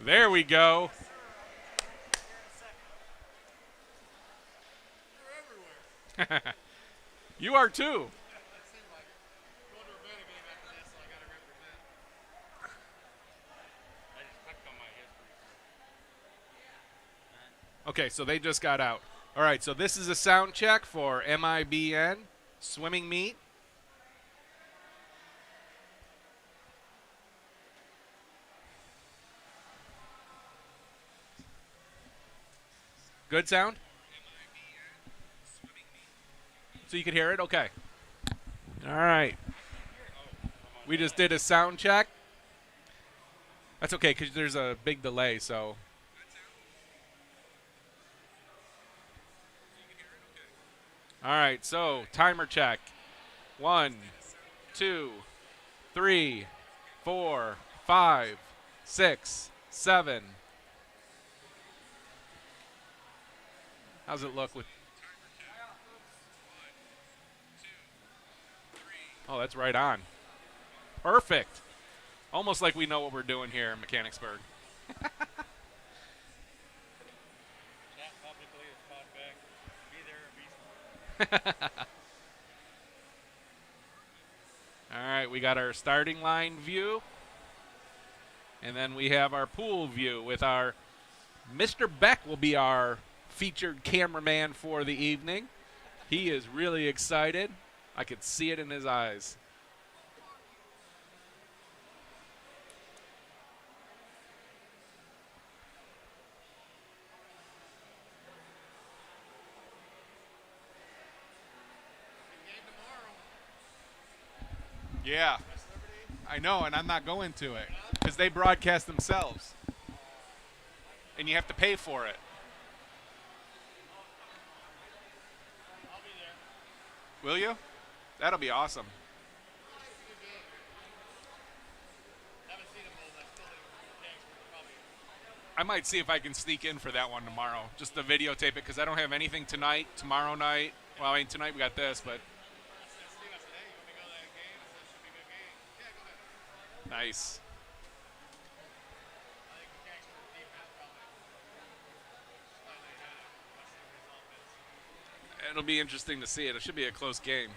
There we go. You are too. Okay, so they just got out. All right, so this is a sound check for M.I.B.N. swimming meet. Good sound? So you can hear it? Okay. All right. We just did a sound check. That's okay because there's a big delay, so. All right, so timer check. 1, 2, 3, 4, 5, 6, 7. How's it look with? Oh, that's right on. Perfect. Almost like we know what we're doing here in Mechanicsburg. All right, we got our starting line view. And then we have our pool view with our Mr. Beck will be our featured cameraman for the evening. He is really excited. I could see it in his eyes. Yeah, I know, and I'm not going to it because they broadcast themselves, and you have to pay for it. Will you? That'll be awesome. I might see if I can sneak in for that one tomorrow, just to videotape it because I don't have anything tonight, tomorrow night. Well, I mean, tonight we got this, but nice. It'll be interesting to see it. It should be a close game.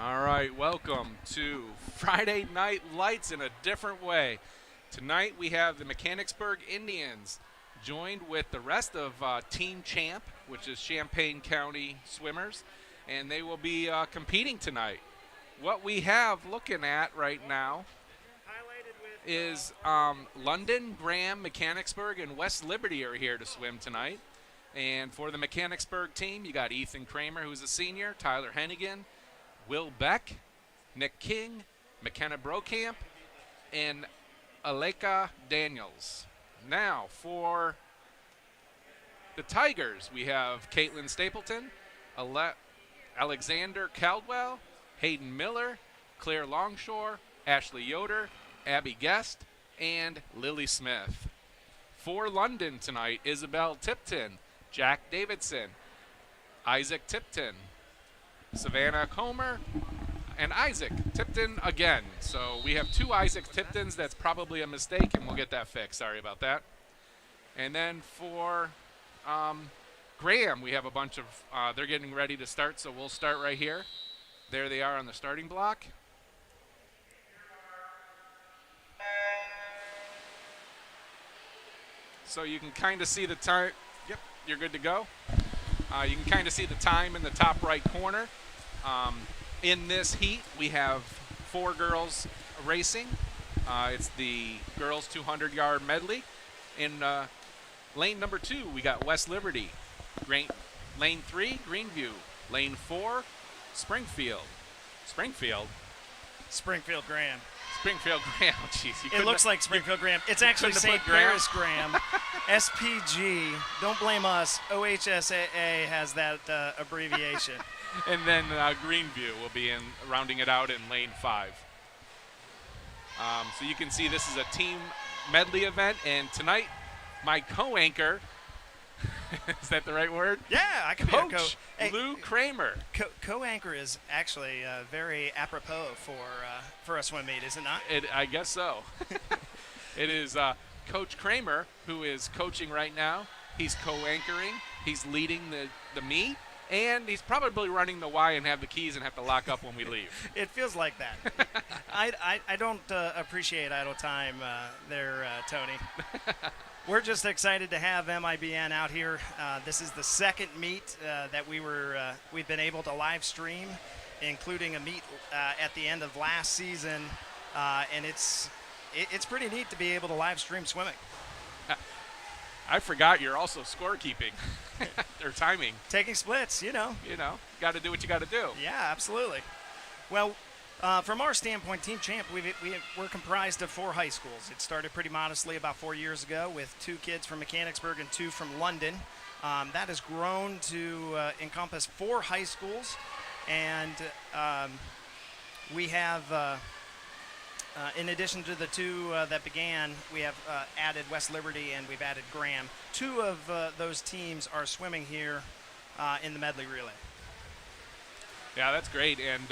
All right, welcome to Friday Night Lights in a different way. Tonight we have the Mechanicsburg Indians joined with the rest of Team Champ, which is Champaign County swimmers, and they will be competing tonight. What we have looking at right now is London, Graham, Mechanicsburg, and West Liberty are here to swim tonight. And for the Mechanicsburg team, you got Ethan Kramer, who's a senior, Tyler Hennigan, Will Beck, Nick King, McKenna Brokamp, and Aleka Daniels. Now, for the Tigers, we have Caitlin Stapleton, Alexander Caldwell, Hayden Miller, Claire Longshore, Ashley Yoder, Abby Guest, and Lily Smith. For London tonight, Isabel Tipton, Jack Davidson, Isaac Tipton, Savannah Comer, and Isaac Tipton again. So we have two Isaac Tiptons. That's probably a mistake, and we'll get that fixed. Sorry about that. And then for Graham, we have a bunch of, they're getting ready to start, so we'll start right here. There they are on the starting block. So you can kind of see the time. Yep, you're good to go. You can kind of see the time in the top right corner. In this heat, we have 4 girls racing. It's the girls 200-yard medley. In lane number 2, we got West Liberty. Lane 3, Greenview. Lane 4, Springfield. Springfield Graham. Springfield Graham. Oh, jeez. It looks like Springfield Graham. It's actually St. Paris Graham. SPG. Don't blame us. OHSAA has that abbreviation. And then Greenview will be rounding it out in lane 5. So you can see this is a team medley event, and tonight my co-anchor, is that the right word? Yeah, I can Coach be a coach. Lou Kramer. Co-anchor is actually very apropos for a swim meet, is it not? I guess so. It is Coach Kramer who is coaching right now. He's co-anchoring. He's leading the meet. And he's probably running the Y and have the keys and have to lock up when we leave. It feels like that. I don't appreciate idle time there, Tony. We're just excited to have M.I.B.N out here. This is the second meet that we've been able to live stream, including a meet at the end of last season, and it's pretty neat to be able to live stream swimming. I forgot you're also scorekeeping or timing. Taking splits, you know. Got to do what you got to do. Yeah, absolutely. Well, from our standpoint, Team Champ, we're comprised of 4 high schools. It started pretty modestly about 4 years ago with 2 kids from Mechanicsburg and 2 from London. That has grown to encompass 4 high schools, and we have, in addition to the 2 that began, we have added West Liberty and we've added Graham. 2 of those teams are swimming here in the medley relay. Yeah, that's great. And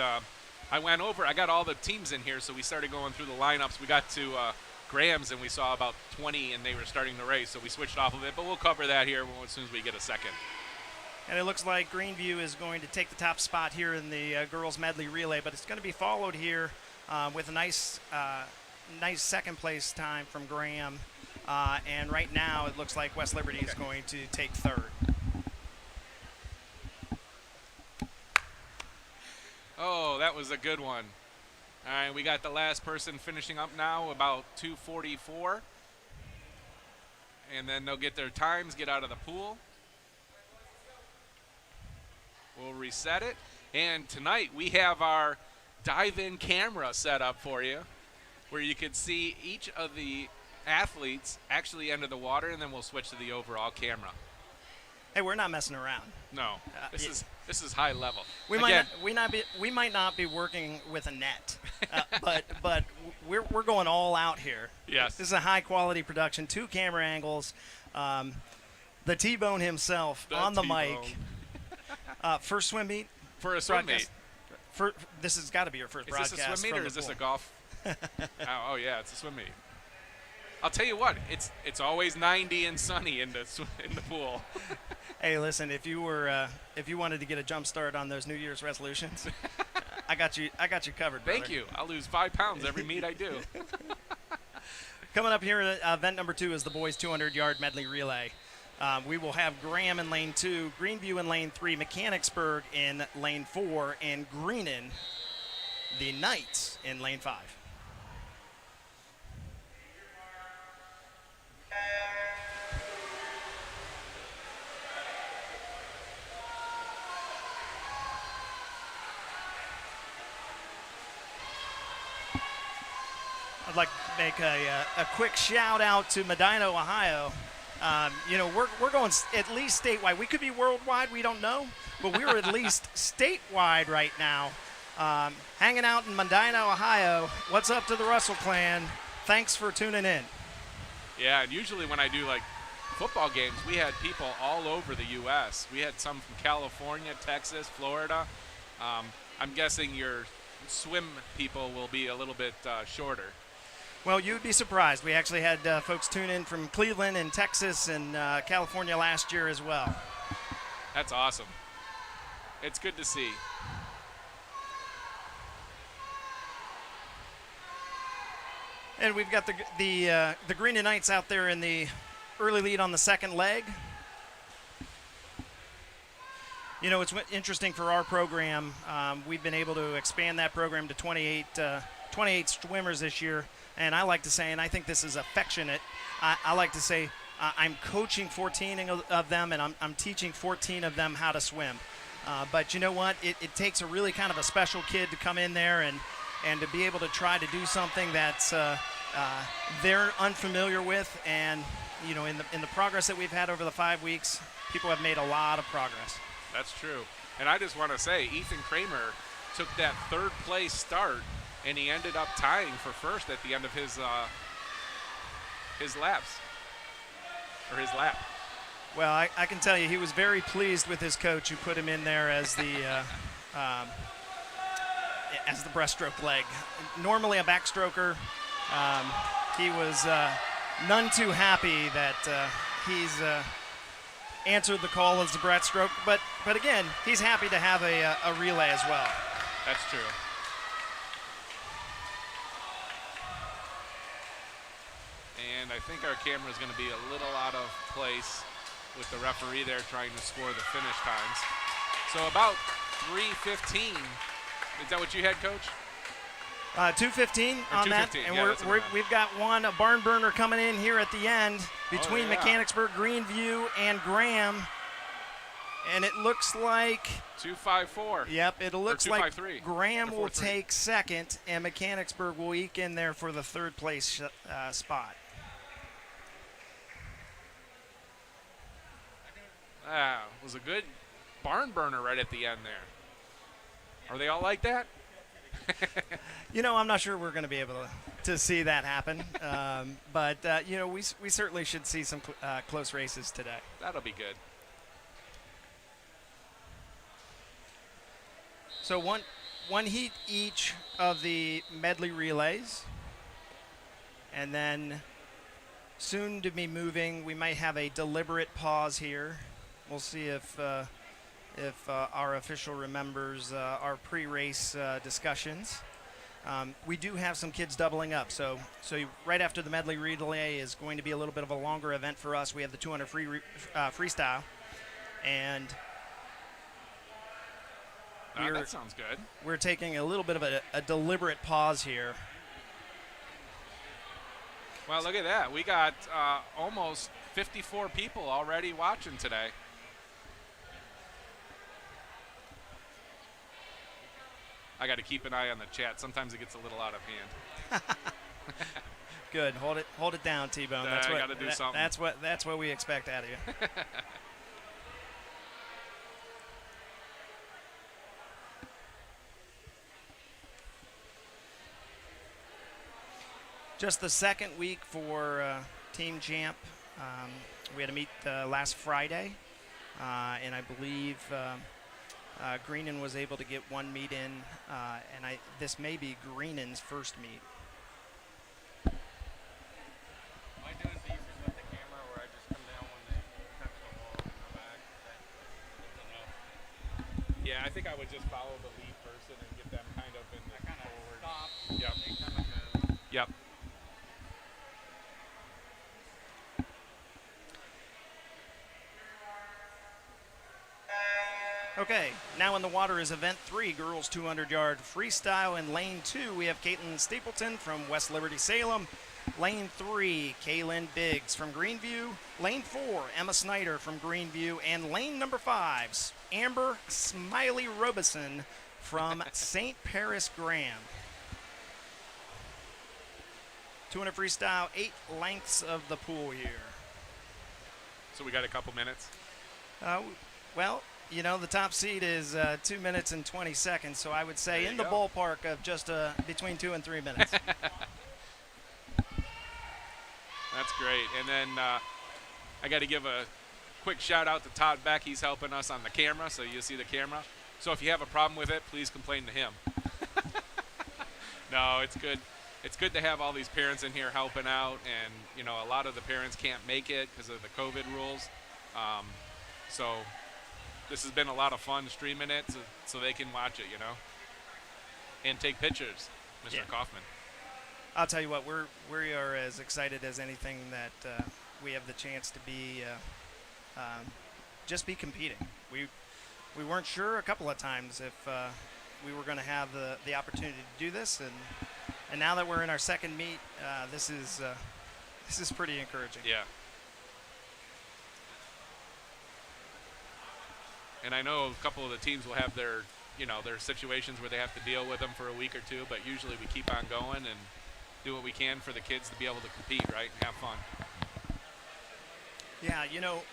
I got all the teams in here, so we started going through the lineups. We got to Graham's, and we saw about 20, and they were starting to race, so we switched off of it. But we'll cover that here as soon as we get a second. And it looks like Greenview is going to take the top spot here in the girls medley relay, but it's going to be followed here with a nice second place time from Graham. And right now it looks like West Liberty is going to take 3rd. Oh, that was a good one. All right, we got the last person finishing up now, about 2:44. And then they'll get their times, get out of the pool. We'll reset it. And tonight we have our dive-in camera set up for you, where you can see each of the athletes actually enter the water, and then we'll switch to the overall camera. Hey, we're not messing around. No, this is high level. We might not be working with a net, but we're going all out here. Yes, this is a high quality production. 2 camera angles. The T-Bone himself on the mic. First swim meet. For a swim meet. This has got to be your first broadcast. Is this a swim meet or is this a golf? Oh yeah, it's a swim meet. I'll tell you what, it's always 90 and sunny in the pool. Hey, listen, if you wanted to get a jump start on those New Year's resolutions, I got you covered, brother. Thank you. I'll lose 5 pounds every meet I do. Coming up here, event number 2 is the boys 200-yard medley relay. We will have Graham in lane 2, Greenview in lane 3, Mechanicsburg in lane 4, and Greenon, the Knights, in lane 5. I'd like to make a quick shout out to Medina, Ohio. We're going at least statewide. We could be worldwide, we don't know, but we're at least statewide right now. Hanging out in Medina, Ohio. What's up to the Russell clan? Thanks for tuning in. Yeah, and usually when I do like football games, we had people all over the U.S. We had some from California, Texas, Florida. I'm guessing your swim people will be a little bit shorter. Well, you'd be surprised. We actually had folks tune in from Cleveland and Texas and California last year as well. That's awesome. It's good to see. And we've got the Green Knights out there in the early lead on the second leg. You know, it's interesting for our program. We've been able to expand that program to 28 swimmers this year. And I like to say, and I think this is affectionate, I like to say I'm coaching 14 of them, and I'm teaching 14 of them how to swim. But you know what? It takes a really kind of a special kid to come in there and to be able to try to do something that's they're unfamiliar with. And, you know, in the progress that we've had over the 5 weeks, people have made a lot of progress. That's true. And I just want to say, Ethan Kramer took that third place start, and he ended up tying for first at the end of his laps, or his lap. Well, I can tell you he was very pleased with his coach who put him in there as the breaststroke leg. Normally a backstroker. He was none too happy that he's answered the call as the breaststroke. But again, he's happy to have a relay as well. That's true. And I think our camera is going to be a little out of place with the referee there trying to score the finish times. So about 3:15. Is that what you had, Coach? 2:15 on that, and yeah, we've got a barn burner coming in here at the end between yeah. Mechanicsburg, Greenview, and Graham, and it looks like 2:54. Yep, it looks like Graham will 4-3. take second, and Mechanicsburg will eke in there for the third place spot. It was a good barn burner right at the end there. Are they all like that? You know, I'm not sure we're going to be able to see that happen, but you know, we certainly should see some close races today. That'll be good. So one heat each of the medley relays, and then soon to be moving. We might have a deliberate pause here. We'll see if our official remembers our pre-race discussions. We do have some kids doubling up, so right after the medley relay is going to be a little bit of a longer event for us. We have the 200 freestyle, and that sounds good. We're taking a little bit of a deliberate pause here. Well, look at that. We got almost 54 people already watching today. I got to keep an eye on the chat. Sometimes it gets a little out of hand. Good. Hold it down, T-Bone. I got to do something. That's what we expect out of you. Just the second week for Team Champ. We had a meet last Friday, and I believe Greenon was able to get one meet in, and this may be Greenon's first meet. Am I doing decent with the camera where I just come down when they touch the wall and come back? Is that enough? Yeah, I think I would just follow the lead person position and get them kind of in the I kind of forward. stop. Yep. And they kind of go. Yep. Okay, now in the water is event 3, girls 200-yard freestyle. In lane 2, we have Caitlin Stapleton from West Liberty Salem. Lane 3, Kaylin Biggs from Greenview. Lane 4, Emma Snyder from Greenview. And lane number 5, Amber Smiley Robeson from St. Paris Graham. 200 freestyle, 8 lengths of the pool here. So we got a couple minutes. Well, you know, the top seed is 2 minutes and 20 seconds, so I would say There in you the go. ballpark of just between 2 and 3 minutes. That's great. And then I got to give a quick shout out to Todd Beck. He's helping us on the camera, so you see the camera. So if you have a problem with it, please complain to him. No, it's good. It's good to have all these parents in here helping out, and you know, a lot of the parents can't make it because of the COVID rules. So this has been a lot of fun streaming it so they can watch it, you know, and take pictures, Mr. Yeah. Kaufman. I'll tell you what, we are as excited as anything that we have the chance to be, just be competing. We weren't sure a couple of times if we were going to have the opportunity to do this, and now that we're in our second meet, this is pretty encouraging. Yeah. And I know a couple of the teams will have their, you know, their situations where they have to deal with them for a week or two, but usually we keep on going and do what we can for the kids to be able to compete, right, and have fun. Yeah, you know,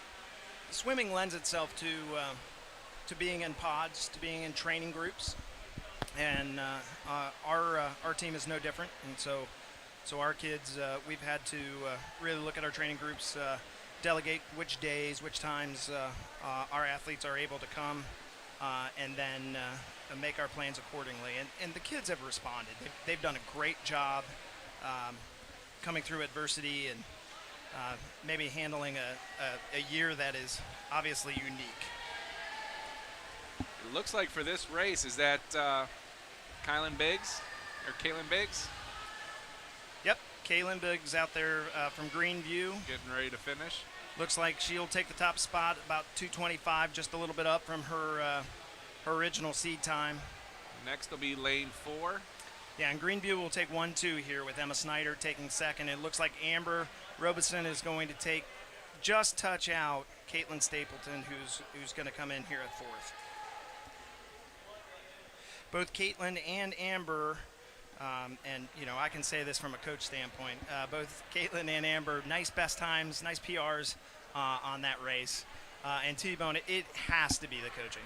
swimming lends itself to being in pods, to being in training groups, and our team is no different. And so our kids, we've had to really look at our training groups, delegate which days, which times our athletes are able to come, and then make our plans accordingly. And the kids have responded. They've done a great job coming through adversity and maybe handling a year that is obviously unique. It looks like for this race, is that Kaylin Biggs? Yep, Kaylin Biggs out there from Greenview. Getting ready to finish. Looks like she'll take the top spot, about 2:25, just a little bit up from her original seed time. Next will be lane 4. Yeah, and Greenview will take 1-2 here with Emma Snyder taking second. It looks like Amber Robeson is going to take just touch out Caitlin Stapleton, who's going to come in here at 4th. Both Caitlin and Amber, and you know, I can say this from a coach standpoint, both Caitlin and Amber, nice best times, nice PRs on that race. And T-Bone, it has to be the coaching.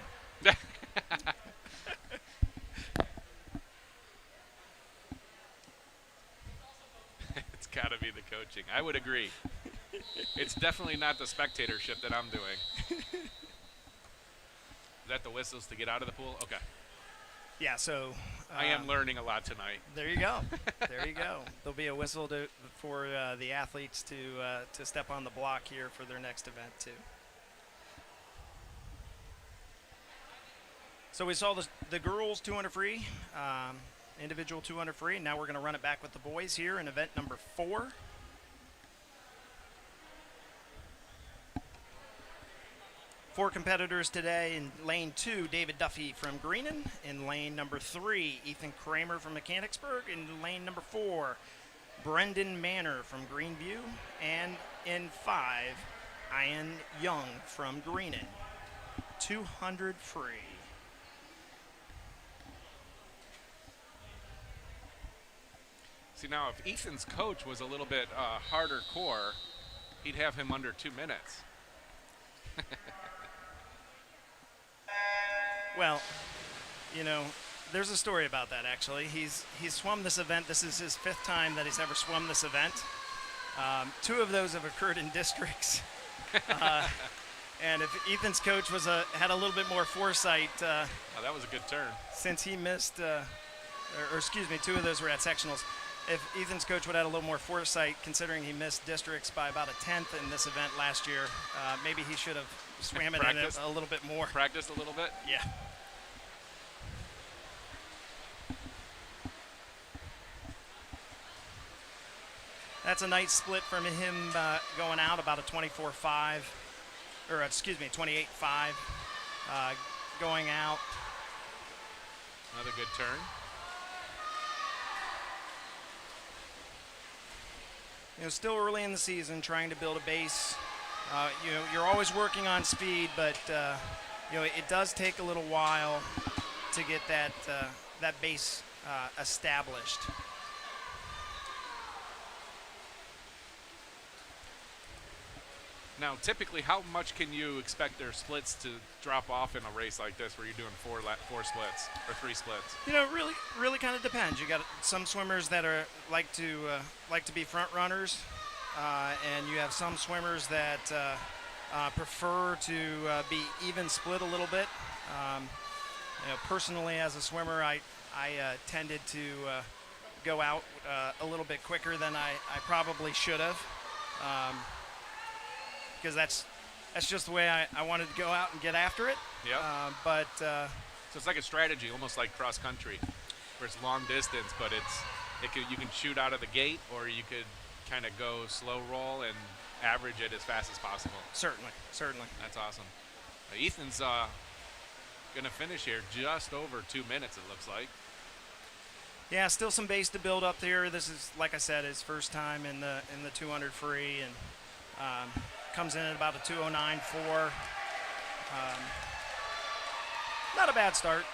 It's got to be the coaching. I would agree. It's definitely not the spectatorship that I'm doing. Is that the whistles to get out of the pool? Okay. Yeah, so I am learning a lot tonight. there you go. There you go. There'll be a whistle for the athletes to step on the block here for their next event too. So we saw the girls 200 free, individual 200 free. Now we're going to run it back with the boys here in event number 4. Four competitors today. In lane 2, David Duffy from Greenan. In lane number 3, Ethan Kramer from Mechanicsburg. In lane number 4, Brendan Manor from Greenview. And in 5, Ian Young from Greenan. 200 free. See, now if Ethan's coach was a little bit harder core, he'd have him under 2 minutes. Well, you know, there's a story about that actually. He's swum this event. This is his 5th time that he's ever swum this event. 2 of those have occurred in districts. And if Ethan's coach had a little bit more foresight, Oh, that was a good turn. since he missed, or excuse me, 2 of those were at sectionals. If Ethan's coach would have had a little more foresight, considering he missed districts by about a 10th in this event last year, maybe he should have swam it in Practiced. a little bit more. Practiced a little bit. Yeah. That's a nice split from him going out about a 24-5, or excuse me, 28-5 going out. Another good turn. Still early in the season, trying to build a base. You're always working on speed, but it does take a little while to get that base established. Now, typically, how much can you expect their splits to drop off in a race like this, where you're doing four splits or 3 splits? Really kind of depends. You got some swimmers that are like to be front runners, and you have some swimmers that prefer to be even split a little bit. Personally, as a swimmer, I tended to go out a little bit quicker than I probably should have. Because that's just the way I wanted to go out and get after it. Yeah. So it's like a strategy, almost like cross country, where it's long distance, but you can shoot out of the gate, or you could kind of go slow roll and average it as fast as possible. Certainly. That's awesome. Ethan's going to finish here just over 2 minutes, it looks like. Yeah, still some base to build up there. This is, like I said, his first time in the 200 free, and comes in at about a 209.4. Not a bad start.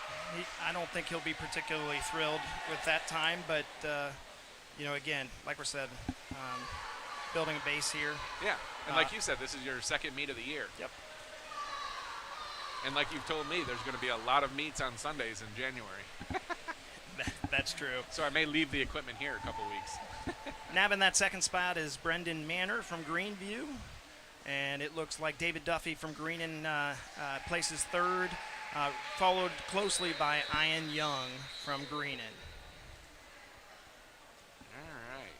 I don't think he'll be particularly thrilled with that time, but again, like we said, building a base here. Yeah, and like you said, this is your second meet of the year. Yep. And like you've told me, there's going to be a lot of meets on Sundays in January. That's true. So I may leave the equipment here a couple weeks. Nabbing that second spot is Brendan Manor from Greenview. And it looks like David Duffy from Greenan places third, followed closely by Ian Young from Greenan. All right.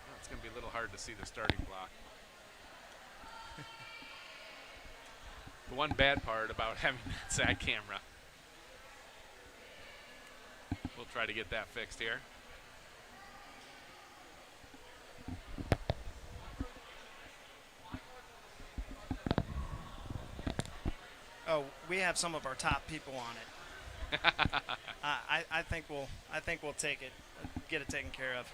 Well, it's going to be a little hard to see the starting block. The one bad part about having that side camera. We'll try to get that fixed here. Oh, we have some of our top people on it. I think we'll take it, get it taken care of.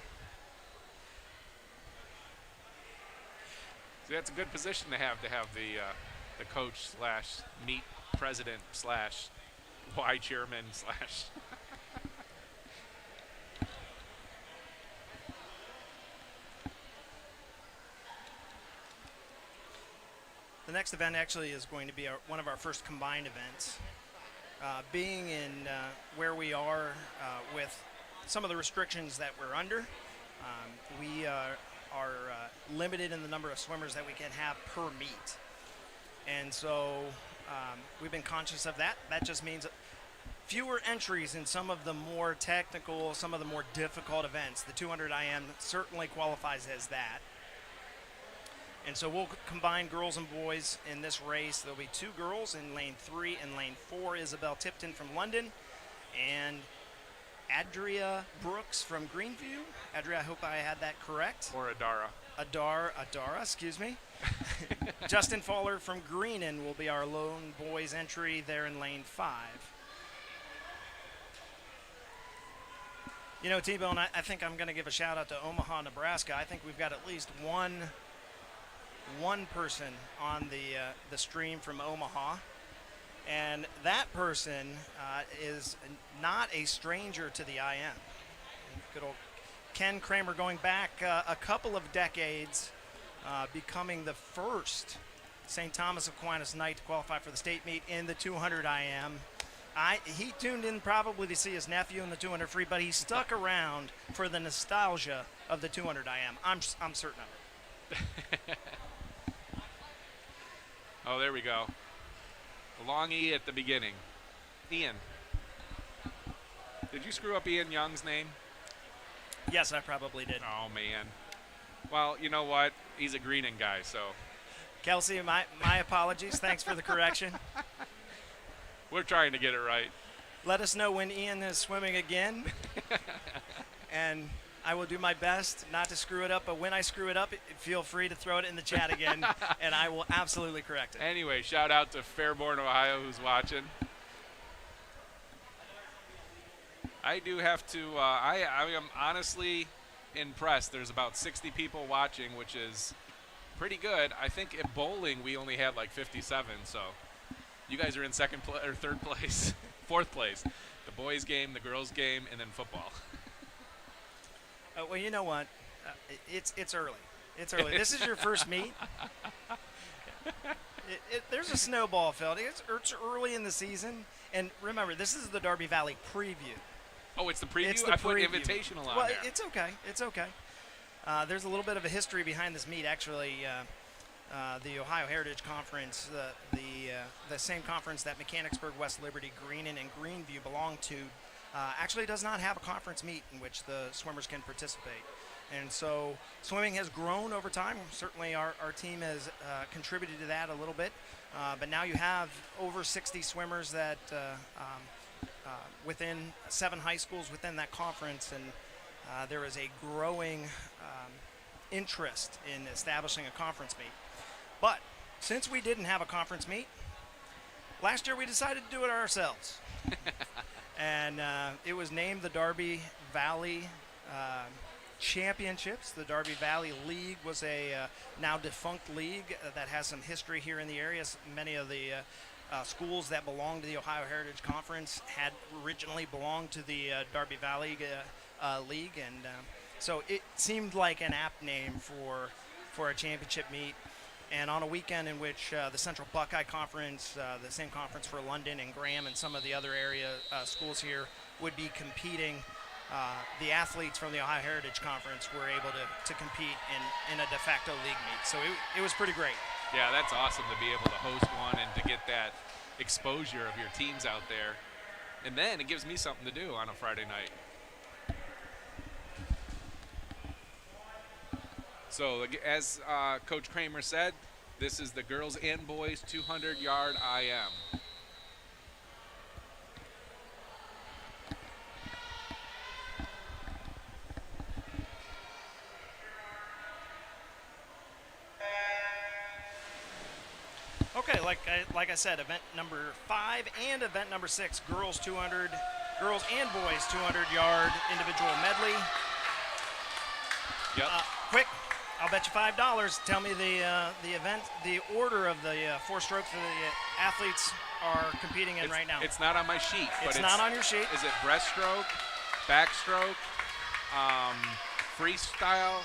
See, that's a good position to have the coach / meet president / Y chairman / The next event actually is going to be one of our first combined events. Being in where we are with some of the restrictions that we're under, we are limited in the number of swimmers that we can have per meet. And so we've been conscious of that. That just means fewer entries in some of the more technical, some of the more difficult events. The 200 IM certainly qualifies as that. And so we'll combine girls and boys in this race. There'll be 2 girls in lane 3 and lane 4, Isabel Tipton from London, and Adria Brooks from Greenview. Adria, I hope I had that correct. or Adara. Adara, excuse me. Justin Fowler from Greenan will be our lone boys entry there in lane 5. T-Bone, I think I'm going to give a shout out to Omaha, Nebraska. I think we've got at least one person on the stream from Omaha, and that person is not a stranger to the IM. Good old Ken Kramer, going back a couple of decades, becoming the first St. Thomas Aquinas Knight to qualify for the state meet in the 200 IM. He tuned in probably to see his nephew in the 200 free, but he stuck around for the nostalgia of the 200 IM. I'm certain of it. Oh, there we go. A long E at the beginning. Ian. Did you screw up Ian Young's name? Yes, I probably did. Oh, man. Well, you know what? He's a Greenan guy, so. Kelsey, my apologies. Thanks for the correction. We're trying to get it right. Let us know when Ian is swimming again. And I will do my best not to screw it up, but when I screw it up, feel free to throw it in the chat again, and I will absolutely correct it. Anyway, shout out to Fairborn, Ohio, who's watching. I do have to, I am honestly impressed. There's about 60 people watching, which is pretty good. I think at bowling we only had like 57, so you guys are in third place, fourth place. The boys game, the girls game, and then football. Well, you know what? It's early. It's early. This is your first meet. There's a snowball field. It's early in the season, and remember, this is the Darby Valley preview. Oh, it's the preview? It's the I put preview. Invitational on well, there. it's okay. It's okay. There's a little bit of a history behind this meet. Actually, the Ohio Heritage Conference, the same conference that Mechanicsburg, West Liberty, Greenon, and Greenview belong to, actually does not have a conference meet in which the swimmers can participate. And so swimming has grown over time. Certainly our team has contributed to that a little bit. But now you have over 60 swimmers that within 7 high schools within that conference, and there is a growing interest in establishing a conference meet. But since we didn't have a conference meet, last year we decided to do it ourselves. And it was named the Darby Valley Championships. The Darby Valley League was a now defunct league that has some history here in the area. Many of the schools that belong to the Ohio Heritage Conference had originally belonged to the Darby Valley League, and so it seemed like an apt name for a championship meet. And on a weekend in which the Central Buckeye Conference, the same conference for London and Graham and some of the other area schools here would be competing, the athletes from the Ohio Heritage Conference were able to compete in a de facto league meet. So it was pretty great. Yeah, that's awesome to be able to host one and to get that exposure of your teams out there. And then it gives me something to do on a Friday night. So as Coach Kramer said, this is the girls and boys 200-yard IM. Okay, like I said, event number 5 and event number 6, girls and boys 200-yard individual medley. Yep. Quick, I'll bet you $5. Tell me the event, the order of the 4 strokes that the athletes are competing in right now. It's not on my sheet. It's not on your sheet. Is it breaststroke, backstroke, freestyle,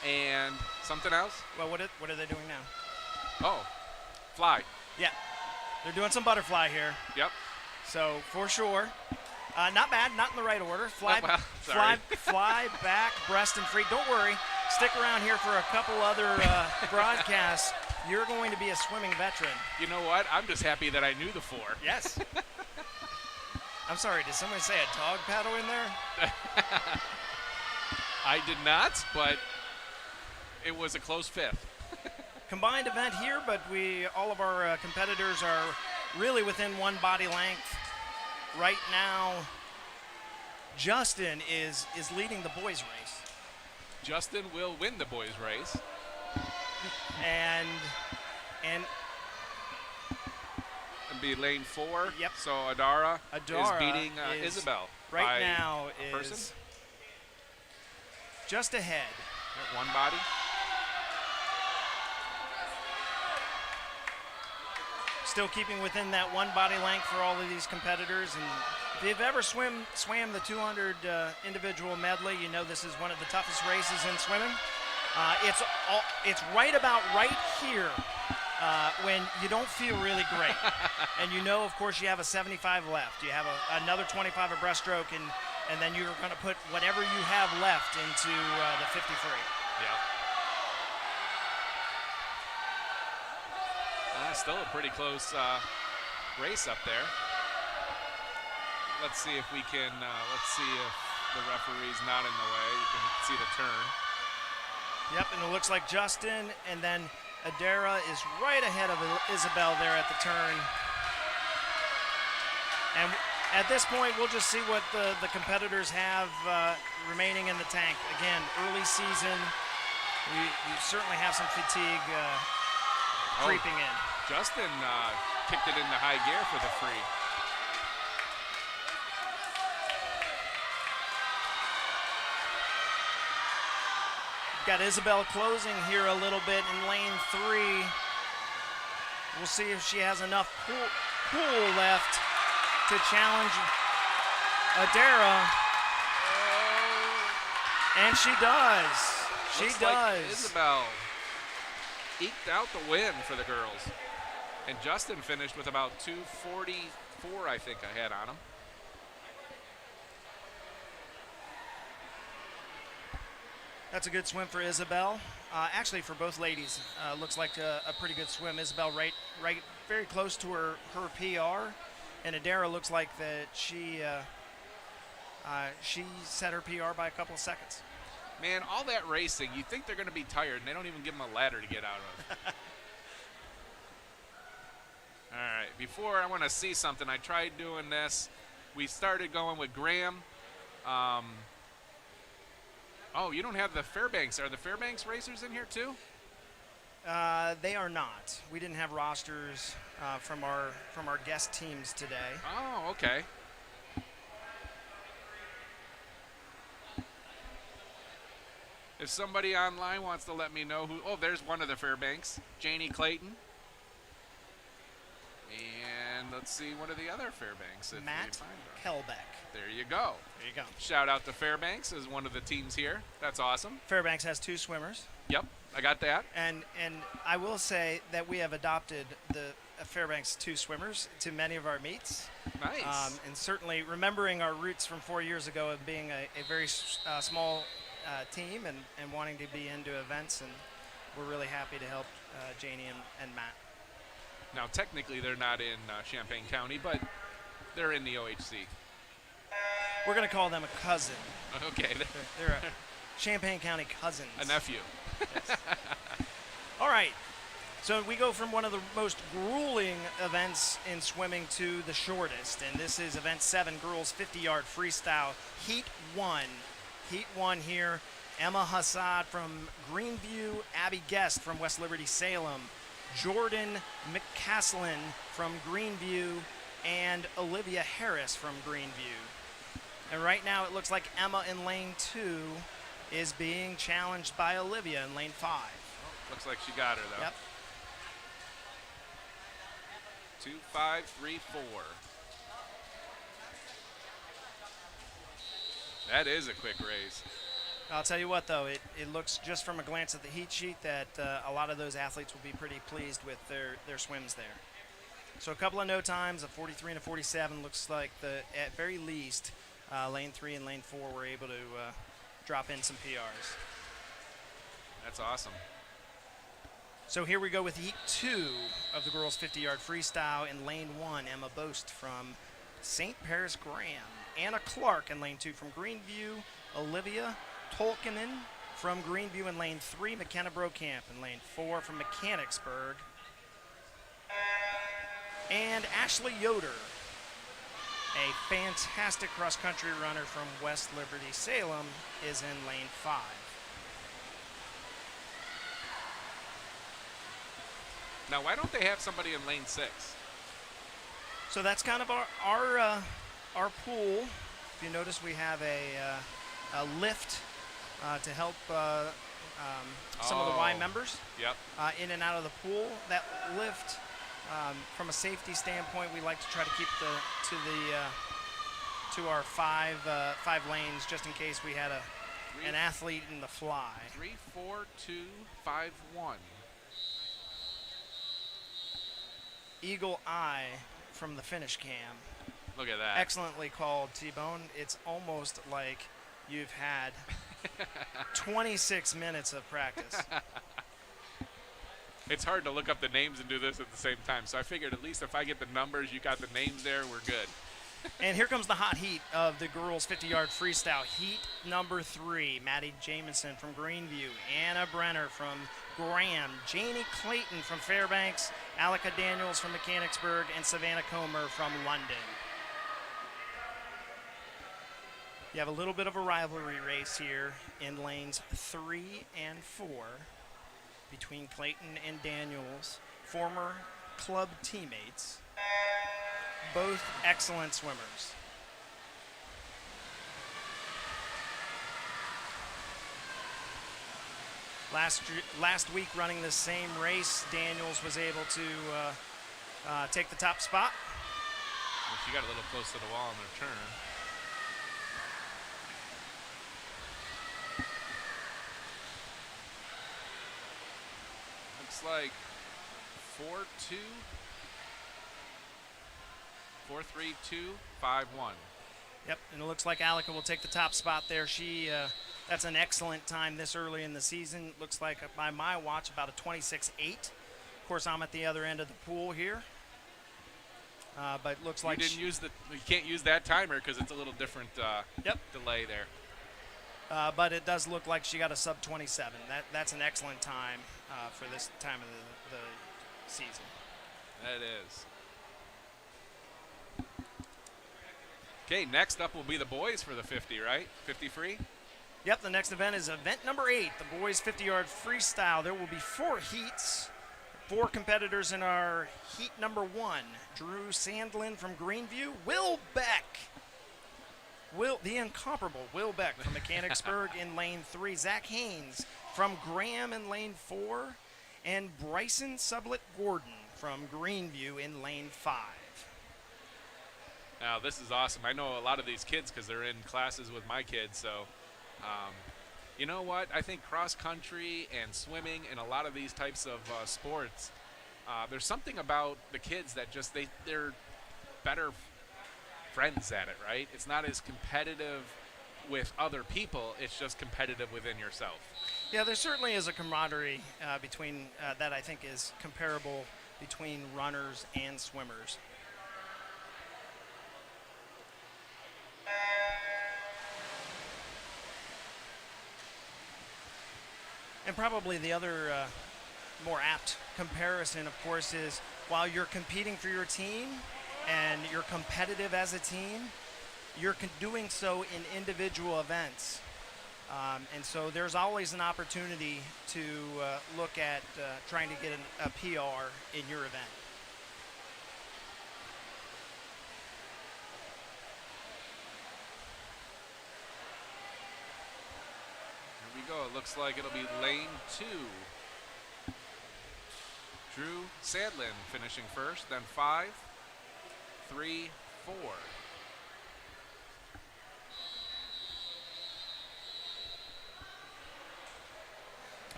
and something else? Well, what are they doing now? Oh, fly. Yeah, they're doing some butterfly here. Yep. So for sure, not bad, not in the right order. Fly, well, sorry. fly, back, breast, and free. Don't worry, stick around here for a couple other broadcasts. You're going to be a swimming veteran. You know what? I'm just happy that I knew the 4. Yes. I'm sorry, did somebody say a dog paddle in there? I did not, but it was a close 5th. Combined event here, but all of our competitors are really within one body length. Right now, Justin is leading the boys race. Justin will win the boys race. And be lane 4. Yep. So Adara is beating is Isabel. Right now is person? just ahead. One body. Still keeping within that one body length for all of these competitors. And if you've ever swam the 200 individual medley, you know this is one of the toughest races in swimming. It's right about right here when you don't feel really great. And you know, of course, you have a 75 left. You have another 25 of breaststroke, and then you're going to put whatever you have left into the 50 free. Yeah. Still a pretty close race up there. Let's see if we can, let's see if the referee's not in the way. You can see the turn. Yep, and it looks like Justin, and then Adara is right ahead of Isabel there at the turn. And At this point, we'll just see what the competitors have remaining in the tank. Again, early season, we certainly have some fatigue creeping in. Justin kicked it into high gear for the free. Got Isabel closing here a little bit in lane 3. We'll see if she has enough pool left to challenge Adara. And she does. She Looks does. Like Isabel eked out the win for the girls. And Justin finished with about 2:44, I think I had on him. That's a good swim for Isabel. Actually, for both ladies, looks like a pretty good swim. Isabel right very close to her PR. And Adara looks like that she set her PR by a couple of seconds. Man, all that racing, you think they're going to be tired, and they don't even give them a ladder to get out of. All right, before I want to see something, I tried doing this. We started going with Graham. Oh, you don't have the Fairbanks. Are the Fairbanks racers in here too? They are not. We didn't have rosters from our guest teams today. Oh, okay. If somebody online wants to let me know who, oh, there's one of the Fairbanks, Janie Clayton. And let's see one of the other Fairbanks. If Matt we find her. Kelbeck. There you go. There you go. Shout out to Fairbanks as one of the teams here. That's awesome. Fairbanks has 2 swimmers. Yep, I got that. And I will say that we have adopted the Fairbanks 2 swimmers to many of our meets. Nice. And certainly remembering our roots from 4 years ago of being a very small team and wanting to be into events, and we're really happy to help Janie and Matt. Now, technically, they're not in Champaign County, but they're in the OHC. We're going to call them a cousin. Okay. They're a Champaign County cousins. A nephew. Yes. All right. So we go from one of the most grueling events in swimming to the shortest, and this is event 7, girls 50-yard freestyle, heat 1. Heat 1 here, Emma Hassad from Greenview, Abby Guest from West Liberty Salem, Jordan McCaslin from Greenview, and Olivia Harris from Greenview. And right now it looks like Emma in lane 2 is being challenged by Olivia in lane 5. Looks like she got her, though. Yep. 2, 5, 3, 4. That is a quick race. I'll tell you what, though, it looks just from a glance at the heat sheet that a lot of those athletes will be pretty pleased with their swims there. So a couple of no times, a 43 and a 47. Looks like at very least lane 3 and lane 4 were able to drop in some PRs. That's awesome. So here we go with heat 2 of the girls 50-yard freestyle. In lane 1, Emma Boast from St. Paris Graham. Anna Clark in lane 2 from Greenview. Olivia Tolkinen from Greenview in lane 3. McKenna Brokamp in lane 4 from Mechanicsburg. And Ashley Yoder, a fantastic cross-country runner from West Liberty Salem, is in lane 5. Now, why don't they have somebody in lane 6? So that's kind of our pool. If you notice, we have a lift to help some of the Y members Yep. in and out of the pool. That lift, from a safety standpoint, we like to try to keep to our five lanes, just in case we had an athlete in the fly. 3, 4, 2, 5, 1. Eagle eye from the finish cam. Look at that. Excellently called, T-Bone. It's almost like you've had 26 minutes of practice. It's hard to look up the names and do this at the same time, so I figured at least if I get the numbers, you got the names there, we're good. And here comes the hot heat of the girls 50-yard freestyle. Heat number 3, Maddie Jamison from Greenview, Anna Brenner from Graham, Janie Clayton from Fairbanks, Alika Daniels from Mechanicsburg, and Savannah Comer from London. You have a little bit of a rivalry race here in lanes 3 and 4 between Clayton and Daniels, former club teammates, both excellent swimmers. Last week running the same race, Daniels was able to take the top spot. Well, she got a little close to the wall on their turn. Looks like 4-2, 4-3-2, 5-1. Yep, and it looks like Alika will take the top spot there. That's an excellent time this early in the season. Looks like, by my watch, about a 26-8. Of course, I'm at the other end of the pool here. But it looks like you can't use that timer because it's a little different delay there. But it does look like she got a sub 27. That's an excellent time for this time of the season. That is. Okay, next up will be the boys for the 50, right? 50 free? Yep, the next event is event number 8, the boys 50-yard freestyle. There will be 4 heats, 4 competitors in our heat number 1. Drew Sandlin from Greenview, Will Beck, the incomparable Will Beck from Mechanicsburg in lane 3, Zach Haynes from Graham in lane 4, and Bryson Sublett Gordon from Greenview in lane 5. Now, this is awesome. I know a lot of these kids because they're in classes with my kids. So, you know what? I think cross country and swimming and a lot of these types of sports, there's something about the kids that just they're better friends at it, right? It's not as competitive with other people. It's just competitive within yourself. Yeah, there certainly is a camaraderie between that I think is comparable between runners and swimmers. And probably the other more apt comparison, of course, is while you're competing for your team and you're competitive as a team, you're doing so in individual events. And so there's always an opportunity to look at trying to get a PR in your event. Here we go. It looks like it'll be lane 2. Drew Sandlin finishing first, then 5, 3, 4.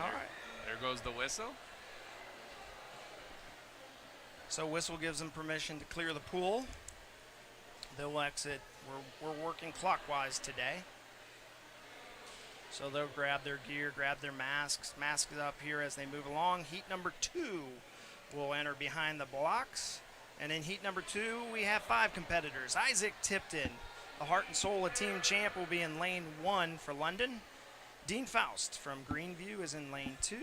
All right. There goes the whistle. So whistle gives them permission to clear the pool. They'll exit. We're working clockwise today. So they'll grab their gear, grab their masks up here as they move along. Heat number 2 will enter behind the blocks. And in heat number 2, we have 5 competitors. Isaac Tipton, the heart and soul of team champ, will be in lane 1 for London. Dean Faust from Greenview is in lane 2,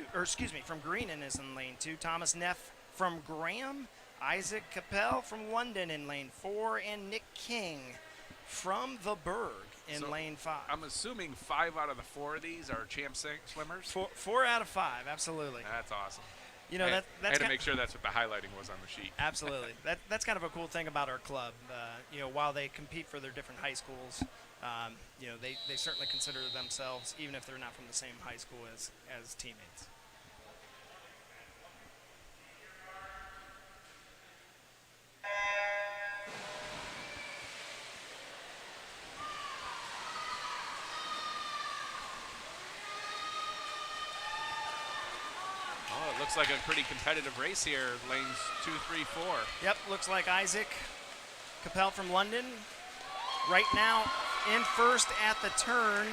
from Greenan is in lane 2. Thomas Neff from Graham. Isaac Capel from London in lane 4. And Nick King from the BURG in lane 5. I'm assuming 5 out of the 4 of these are champ swimmers? 4 out of 5, absolutely. That's awesome. You know, I that's had to make sure that's what the highlighting was on the sheet. Absolutely. That's kind of a cool thing about our club. You know, while they compete for their different high schools, you know, they certainly consider themselves, even if they're not from the same high school, as teammates. Oh, it looks like a pretty competitive race here, lanes 2, 3, 4. Yep, looks like Isaac Capel from London right now in first at the turn.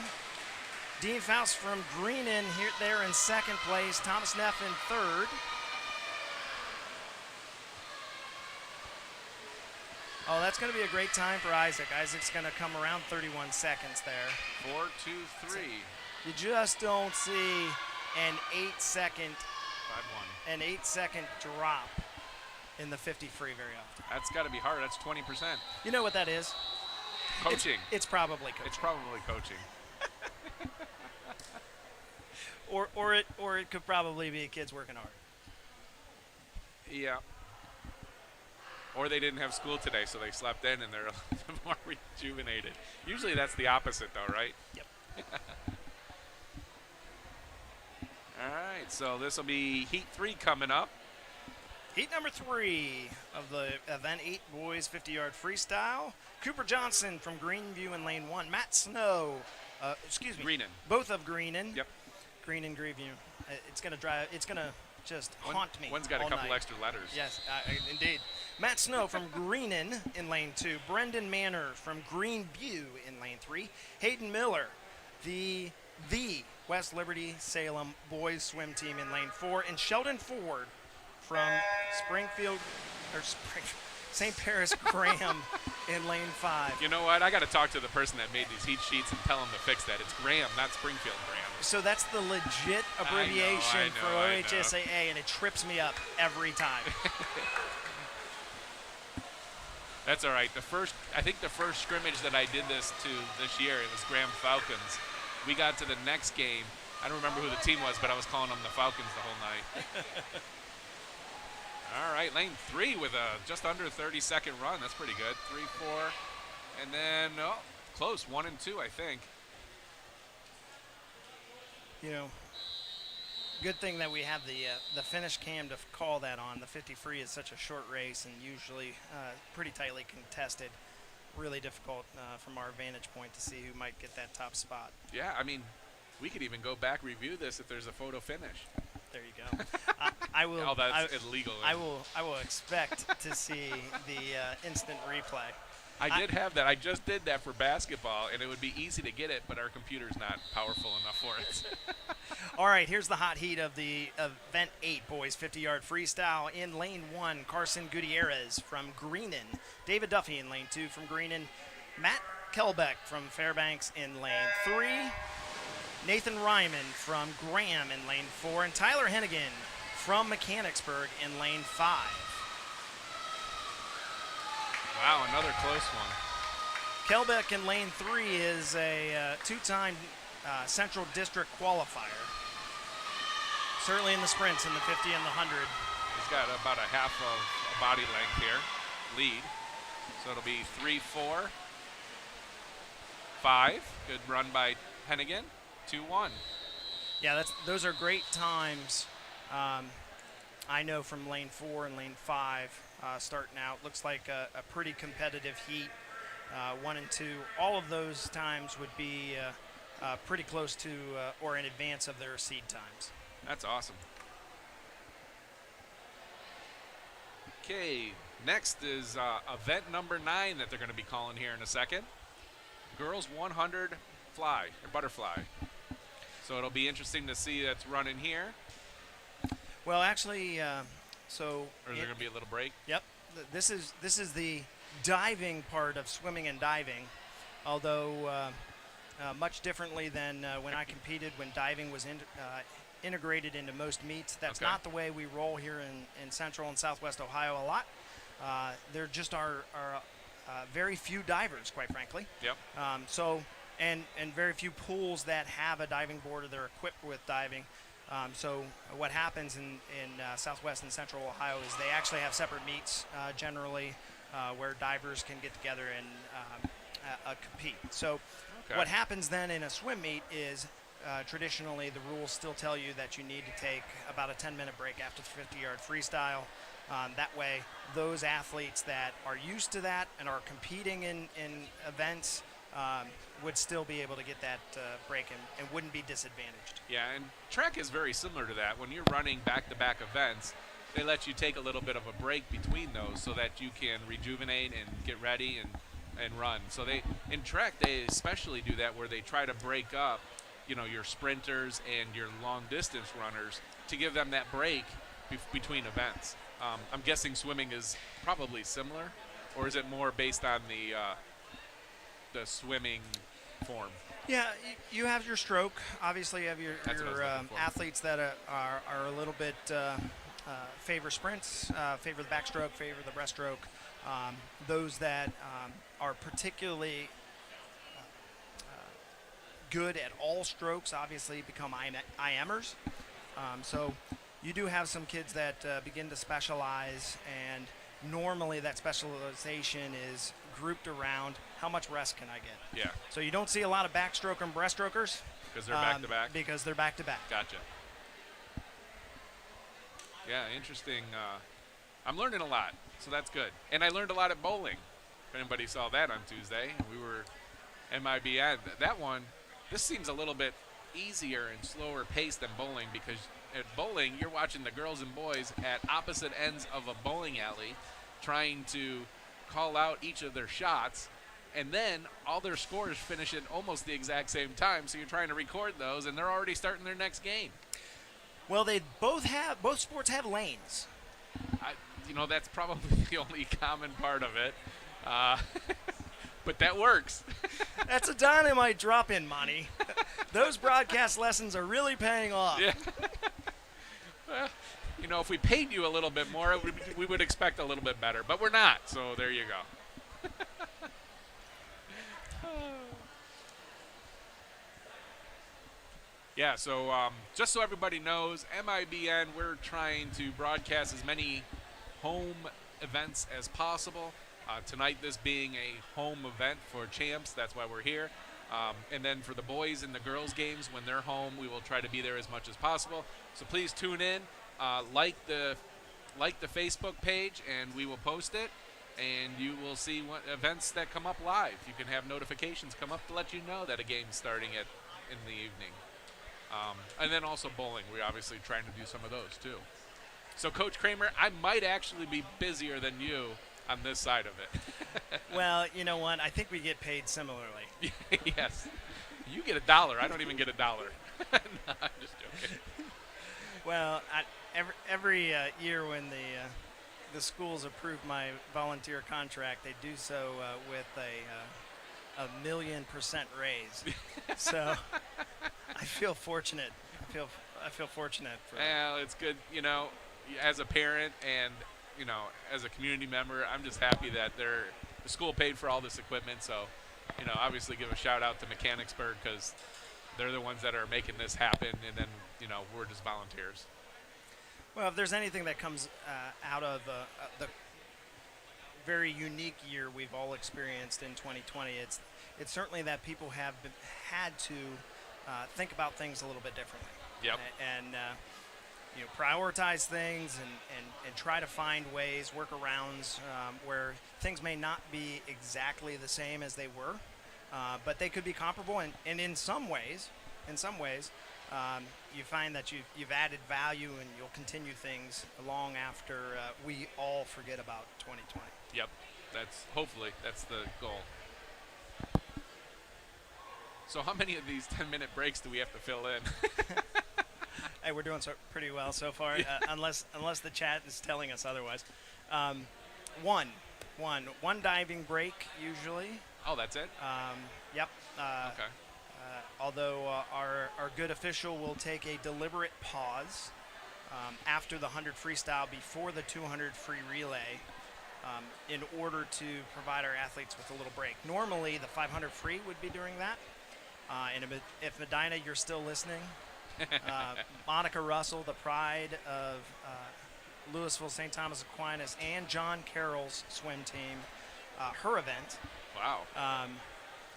Dean Faust from Greenan there in second place. Thomas Neff in third. Oh, that's going to be a great time for Isaac. Isaac's going to come around 31 seconds there. 4, 2, 3. You just don't see an 8-second 5-1. an 8-second drop in the 50 free very often. That's got to be hard. That's 20%. You know what that is? Coaching. It's probably coaching. It's probably coaching. Or it could probably be kids working hard. Yeah. Or they didn't have school today, so they slept in and they're a little bit more rejuvenated. Usually that's the opposite, though, right? Yep. All right, so this will be Heat 3 coming up. Heat number 3 of the Event 8 Boys 50-yard freestyle. Cooper Johnson from Greenview in lane 1. Matt Snow, Greenan. Both of Greenan. Yep. Green and Greenview. It's gonna just haunt me. One's got all a couple night. extra letters. Yes, indeed. Matt Snow from Greenan in lane 2. Brendan Manor from Greenview in lane 3. Hayden Miller, the West Liberty Salem boys swim team in lane 4. And Sheldon Ford from St. Paris Graham in lane 5. You know what? I got to talk to the person that made these heat sheets and tell them to fix that. It's Graham, not Springfield Graham. So that's the legit abbreviation I know, for I know. OHSAA, and it trips me up every time. That's all right. I think the first scrimmage that I did this year, it was Graham Falcons. We got to the next game. I don't remember who the team was, but I was calling them the Falcons the whole night. All right, lane 3 with a just under 30-second run. That's pretty good. 3, 4, and then close 1 and 2, I think. You know, good thing that we have the finish cam to call that on. The 50 free is such a short race and usually pretty tightly contested. Really difficult from our vantage point to see who might get that top spot. Yeah, I mean, we could even go back review this if there's a photo finish. There you go. I will. Oh, that's illegal. I will expect to see the instant replay. I did have that. I just did that for basketball, and it would be easy to get it, but our computer's not powerful enough for it. All right, here's the hot heat of the Event 8 Boys 50-yard freestyle. In lane 1, Carson Gutierrez from Greenan. David Duffy in lane 2 from Greenan. Matt Kelbeck from Fairbanks in lane 3. Nathan Ryman from Graham in lane 4. And Tyler Hennigan from Mechanicsburg in lane 5. Wow, another close one. Kelbeck in lane 3 is a two-time Central District qualifier. Certainly in the sprints in the 50 and the 100. He's got about a half of a body length here, lead. So it'll be 3, 4, 5. Good run by Hennigan. 2, 1. Yeah, those are great times. I know from lane 4 and lane 5 starting out. Looks like a pretty competitive heat. 1 and 2. All of those times would be pretty close to or in advance of their seed times. That's awesome. Okay, next is event number 9 that they're going to be calling here in a second. Girls 100 fly, or butterfly. So it'll be interesting to see that's running here. Well, actually, Or is there going to be a little break? Yep. This is the diving part of swimming and diving, although much differently than when I competed when diving was integrated into most meets. That's Okay. not the way we roll here in Central and Southwest Ohio a lot. There just are very few divers, quite frankly. Yep. And very few pools that have a diving board or they're equipped with diving. So what happens in Southwest and Central Ohio is they actually have separate meets generally where divers can get together and compete. So what happens then in a swim meet is traditionally the rules still tell you that you need to take about a 10-minute break after the 50-yard freestyle. That way those athletes that are used to that and are competing in events would still be able to get that break and wouldn't be disadvantaged. Yeah, and track is very similar to that. When you're running back-to-back events, they let you take a little bit of a break between those so that you can rejuvenate and get ready and run. So in track, they especially do that where they try to break up, your sprinters and your long-distance runners to give them that break between events. I'm guessing swimming is probably similar, or is it more based on the swimming form? Yeah, you have your stroke. Obviously, you have your athletes that are a little bit favor sprints, favor the backstroke, favor the breaststroke. Those that are particularly good at all strokes obviously become IMers. So you do have some kids that begin to specialize, and normally that specialization is grouped around how much rest can I get. Yeah, So you don't see a lot of backstroker and breaststrokers because they're back to back. because they're back to back. Gotcha. Yeah, interesting. I'm learning a lot, so that's good. And I learned a lot at bowling. If anybody saw that on Tuesday, we were M.I.B.N. That one, this seems a little bit easier and slower paced than bowling, because at bowling, you're watching the girls and boys at opposite ends of a bowling alley trying to call out each of their shots, and then all their scores finish at almost the exact same time, so you're trying to record those, and they're already starting their next game. Well, both sports have lanes. That's probably the only common part of it. But that works. That's a dynamite drop-in, Monty. Those broadcast lessons are really paying off. Yeah. Well, if we paid you a little bit more, we would expect a little bit better. But we're not, so there you go. Yeah, so just so everybody knows, M.I.B.N., we're trying to broadcast as many home events as possible. Tonight, this being a home event for champs, that's why we're here. And then for the boys and the girls games, when they're home, we will try to be there as much as possible. So please tune in, like the Facebook page, and we will post it. And you will see what events that come up live. You can have notifications come up to let you know that a game's starting in the evening. And then also bowling. We're obviously trying to do some of those too. So Coach Kramer, I might actually be busier than you on this side of it. Well, you know what? I think we get paid similarly. Yes. You get $1. I don't even get $1. No, I'm just joking. Well, every year when the schools approve my volunteer contract, they do so with a 1,000,000% raise. So I feel fortunate. I feel fortunate for that. Well, it's good, as a parent and as a community member, I'm just happy that the school paid for all this equipment. So, obviously give a shout out to Mechanicsburg, because they're the ones that are making this happen, and then we're just volunteers. Well, if there's anything that comes out of the very unique year we've all experienced in 2020, it's certainly that people have had to think about things a little bit differently. Yep. And prioritize things and try to find ways, workarounds, where things may not be exactly the same as they were, but they could be comparable. And in some ways, you find that you've added value, and you'll continue things long after we all forget about 2020. Yep. Hopefully that's the goal. So how many of these 10-minute breaks do we have to fill in? Hey, we're doing pretty well so far, unless the chat is telling us otherwise. One diving break usually. Oh, that's it? Yep. Okay. Although our good official will take a deliberate pause after the 100 freestyle, before the 200 free relay, in order to provide our athletes with a little break. Normally, the 500 free would be during that. And if Medina, you're still listening, Monica Russell, the pride of Louisville St. Thomas Aquinas, and John Carroll's swim team, her event. Wow.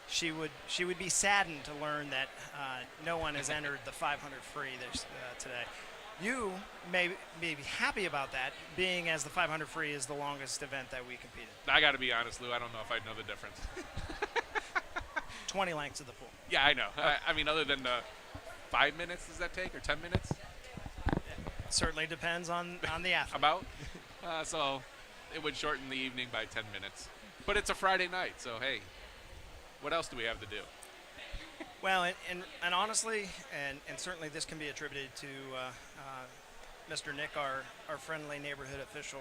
She would be saddened to learn that no one has entered the 500 free today. You may be happy about that, being as the 500 free is the longest event that we competed. I got to be honest, Lou. I don't know if I'd know the difference. 20 lengths of the pool. Yeah, I know. I mean, other than 5 minutes does that take, or 10 minutes? It certainly depends on the athlete. About? So it would shorten the evening by 10 minutes. But it's a Friday night, so hey, what else do we have to do? Well, and honestly, and certainly this can be attributed to Mr. Nick, our friendly neighborhood official,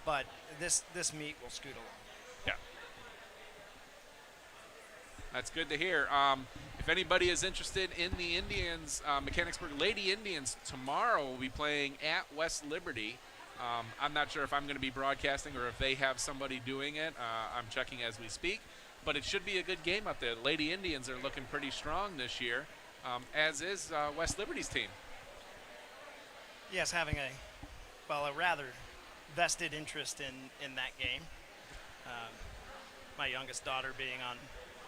but this meet will scoot along. Yeah. That's good to hear. If anybody is interested in the Indians, Mechanicsburg Lady Indians tomorrow will be playing at West Liberty. I'm not sure if I'm going to be broadcasting or if they have somebody doing it. I'm checking as we speak. but it should be a good game up there. The Lady Indians are looking pretty strong this year, as is West Liberty's team. Yes, having a rather vested interest in that game. My youngest daughter being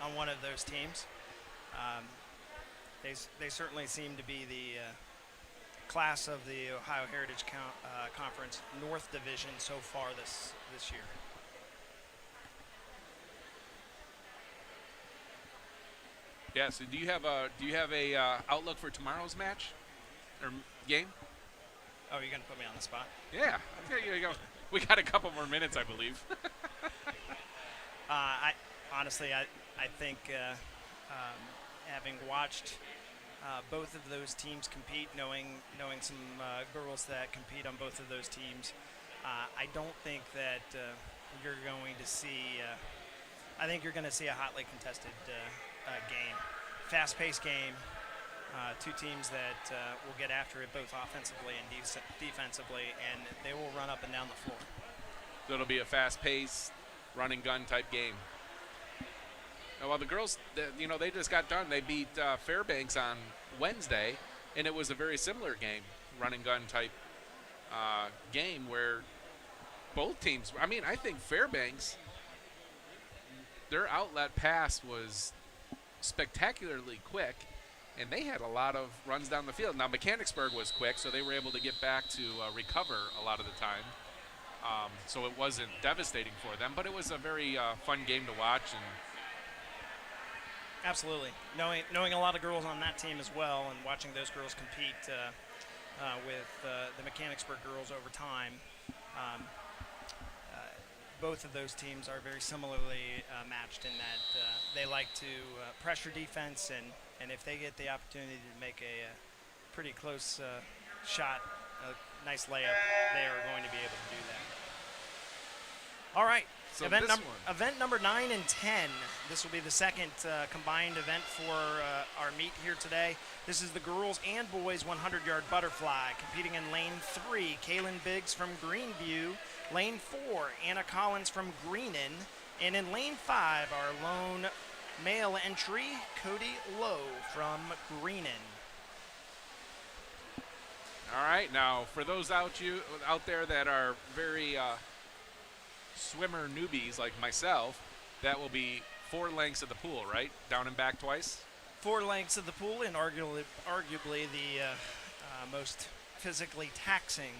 on one of those teams. They certainly seem to be the class of the Ohio Heritage Conference North Division so far this year. Yeah. So do you have a outlook for tomorrow's match or game? Oh, you're gonna put me on the spot? Yeah. Okay, you go. We got a couple more minutes, I believe. I honestly think having watched both of those teams compete, knowing some girls that compete on both of those teams, I don't think that you're going to see. I think you're going to see a hotly contested game, fast-paced game. Two teams that will get after it both offensively and defensively, and they will run up and down the floor. So it'll be a fast-paced, run-and-gun type game. Well, the girls, they just got done. They beat Fairbanks on Wednesday, and it was a very similar game, run-and-gun type game where both teams, I think Fairbanks, their outlet pass was spectacularly quick, and they had a lot of runs down the field. Now, Mechanicsburg was quick, so they were able to get back to recover a lot of the time. So it wasn't devastating for them, but it was a very fun game to watch. And absolutely, knowing a lot of girls on that team as well, and watching those girls compete with the Mechanicsburg girls over time. Both of those teams are very similarly matched in that they like to pressure defense, and if they get the opportunity to make a pretty close shot, a nice layup, they are going to be able to do that. All right, so event number 9 and 10. This will be the second combined event for our meet here today. This is the girls and boys 100-yard butterfly. Competing in lane 3, Kaylin Biggs from Greenview. Lane 4, Anna Collins from Greenan. And in lane 5, our lone male entry, Cody Lowe from Greenan. all right, now for those out there that are very swimmer newbies like myself, that will be 4 lengths of the pool, right? Down and back twice? 4 lengths of the pool, and arguably the most physically taxing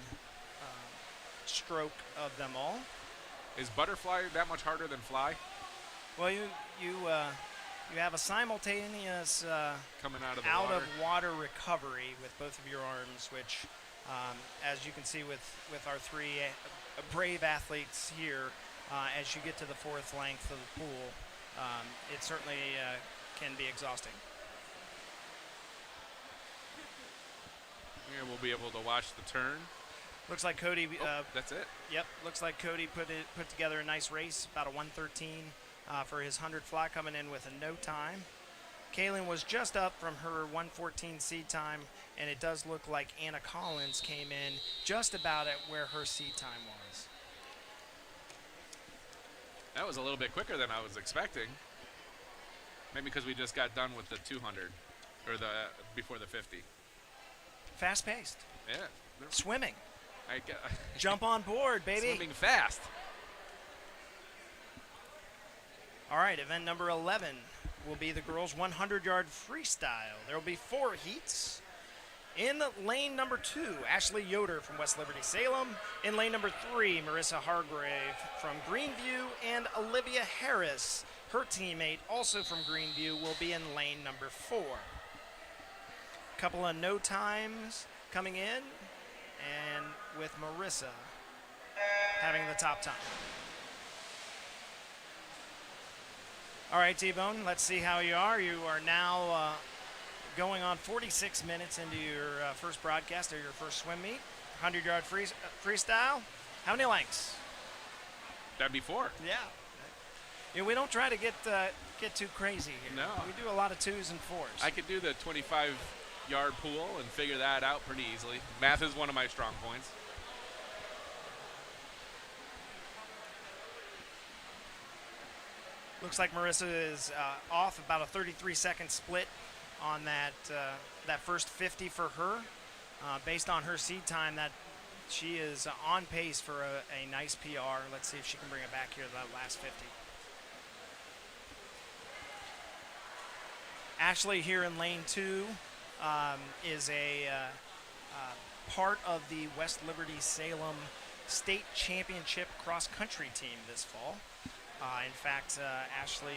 stroke of them all. Is butterfly that much harder than fly? Well, you have a simultaneous coming out of water recovery with both of your arms, which, as you can see with our 3 brave athletes here, as you get to the 4th length of the pool, it certainly can be exhausting. Here we'll be able to watch the turn. Looks like Cody. That's it. Yep. Looks like Cody put together a nice race, about a 1:13 for his 100 fly, coming in with a no time. Kaylin was just up from her 1:14 seed time, and it does look like Anna Collins came in just about at where her seed time was. That was a little bit quicker than I was expecting. Maybe because we just got done with the 200 or before the 50. Fast paced. Yeah. Swimming. Jump on board, baby. Swimming fast. All right, event number 11 will be the girls' 100-yard freestyle. There will be 4 heats. In lane number 2, Ashley Yoder from West Liberty Salem. In lane number 3, Marissa Hargrave from Greenview, and Olivia Harris, her teammate, also from Greenview, will be in lane number 4. Couple of no times coming in, and with Marissa having the top time. All right, T-Bone, let's see how you are. You are now going on 46 minutes into your first broadcast or your first swim meet. 100-yard freestyle. How many lengths? That'd be 4. Yeah. You know, we don't try to get too crazy here. No. We do a lot of 2s and 4s. I could do the 25-yard pool and figure that out pretty easily. Math is one of my strong points. Looks like Marissa is off about a 33-second split on that first 50 for her. Based on her seed time, that she is on pace for a nice PR. Let's see if she can bring it back here to that last 50. Ashley here in lane 2 is a part of the West Liberty Salem State Championship cross country team this fall. In fact, Ashley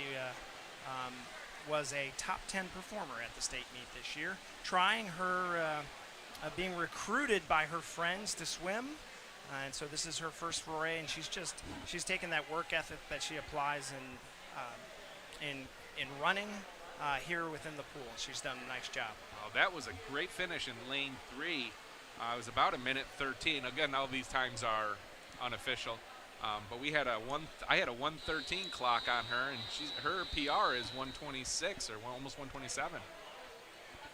was a top 10 performer at the state meet this year, trying her, being recruited by her friends to swim. And so this is her first foray, and she's taken that work ethic that she applies in running here within the pool. She's done a nice job. Oh, that was a great finish in lane 3. It was about a minute 13. Again, all these times are unofficial. But I had a 113 clock on her, and her PR is 126 or almost 127.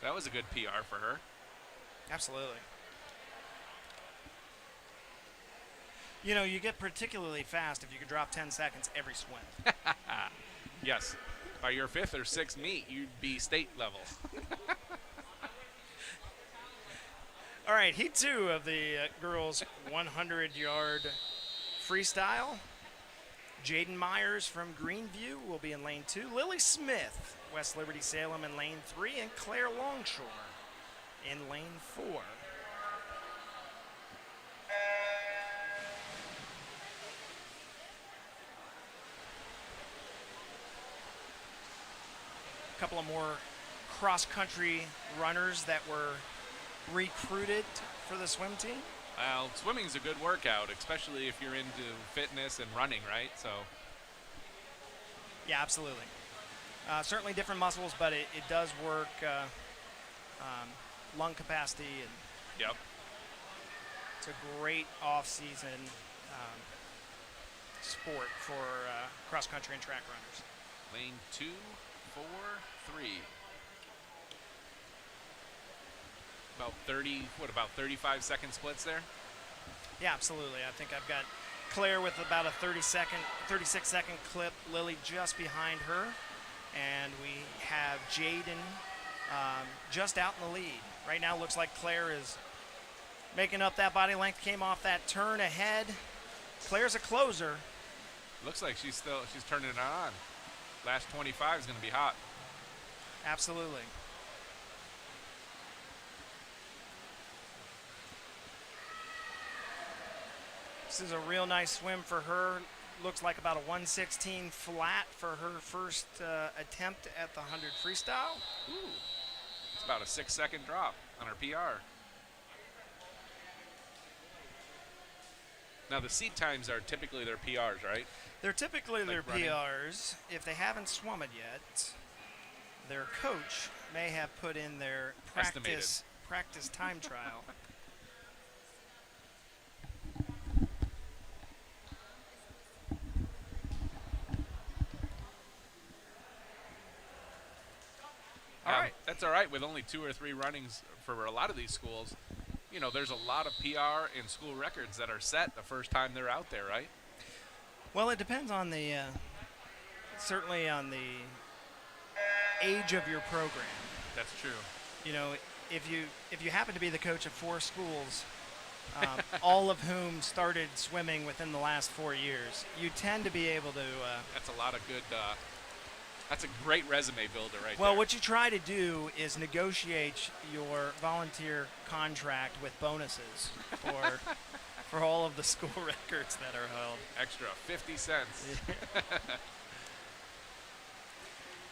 That was a good PR for her. Absolutely. You know, you get particularly fast if you can drop 10 seconds every swim. Yes. By your 5th or 6th meet, you'd be state level. All right, heat 2 of the girls' 100-yard freestyle. Jaden Myers from Greenview will be in lane 2. Lily Smith, West Liberty Salem in lane 3, and Claire Longshore in lane 4. A couple of more cross-country runners that were recruited for the swim team. Well, swimming's a good workout, especially if you're into fitness and running, right? So. Yeah, absolutely. Certainly different muscles, but it does work lung capacity. And Yep. it's a great off-season sport for cross-country and track runners. Lane 2, 4, 3. About 35-second splits there? Yeah, absolutely. I think I've got Claire with about a 36-second clip, Lily just behind her, and we have Jaden just out in the lead. Right now looks like Claire is making up that body length, came off that turn ahead. Claire's a closer. Looks like she's turning it on. Last 25 is going to be hot. Absolutely. This is a real nice swim for her. Looks like about a 116 flat for her first attempt at the 100 freestyle. Ooh. It's about a 6-second drop on her PR. Now the seat times are typically their PRs, right? They're typically Like their running. PRs. If they haven't swum it yet, their coach may have put in their practice time trial. All right. That's all right with only 2 or 3 runnings for a lot of these schools. You know, there's a lot of PR and school records that are set the first time they're out there, right? Well, it depends on the certainly on the age of your program. That's true. You know, if you happen to be the coach of 4 schools, all of whom started swimming within the last 4 years, you tend to be able to. That's a lot of good. That's a great resume builder, right Well, there. what you try to do is negotiate your volunteer contract with bonuses for all of the school records that are held. Extra 50 cents.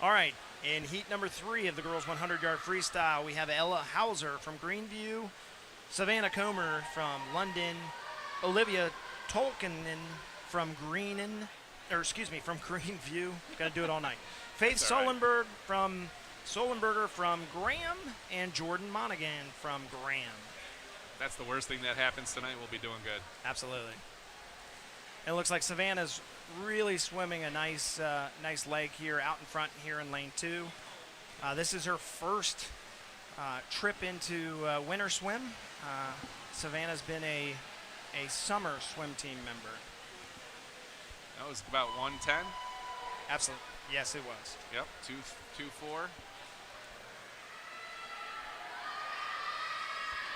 All right, in heat number 3 of the girls' 100-yard freestyle, we have Ella Hauser from Greenview, Savannah Comer from London, Olivia Tolkinen from Greenview. Got to do it all night. Faith That's all right. Solenberger from Graham, and Jordan Monaghan from Graham. That's the worst thing that happens tonight. We'll be doing good. Absolutely. And it looks like Savannah's really swimming a nice leg here out in front here in lane 2. This is her first trip into winter swim. Savannah's been a summer swim team member. That was about 110. Absolutely. Yes, it was. Yep, 2-4.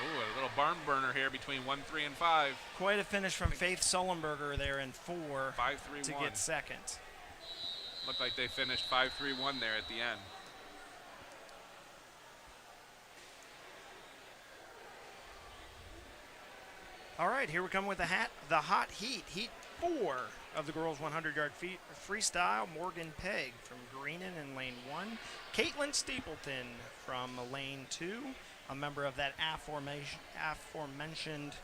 Ooh, a little barn burner here between 1, 3, and 5. Quite a finish from Faith Sullenberger there in 4 5-3-1. to get second. Looked like they finished 5-3-1 there at the end. All right, here we come with the hot heat. Heat 4 of the girls' 100-yard freestyle. Morgan Pegg from Greenan in lane 1. Caitlin Stapleton from lane 2, a member of that aforementioned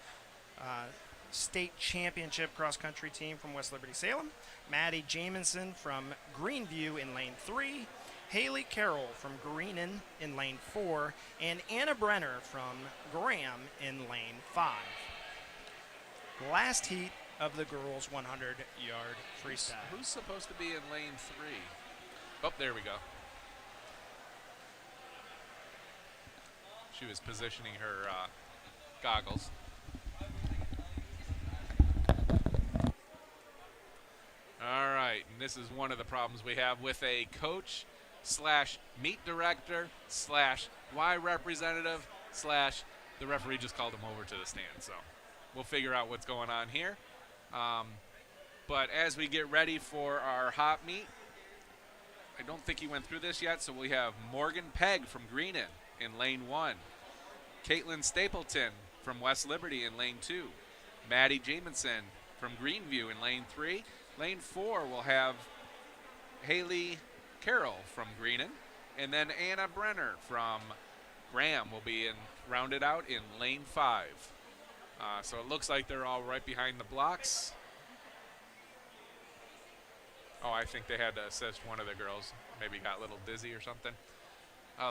state championship cross-country team from West Liberty Salem. Maddie Jamison from Greenview in lane 3. Haley Carroll from Greenan in lane 4. And Anna Brenner from Graham in lane 5. Last heat of the girls' 100-yard freestyle. Who's supposed to be in lane 3? Oh, there we go. She was positioning her goggles. All right, and this is one of the problems we have with a coach slash meet director slash Y representative slash the referee just called him over to the stand. So we'll figure out what's going on here. But as we get ready for our hot meet, I don't think he went through this yet, so we have Morgan Pegg from Greenan in lane 1. Caitlin Stapleton from West Liberty in lane 2. Maddie Jamison from Greenview in lane 3. Lane 4 will have Haley Carroll from Greenan. And then Anna Brenner from Graham will be rounded out in lane 5. So it looks like they're all right behind the blocks. Oh, I think they had to assist one of the girls. Maybe got a little dizzy or something.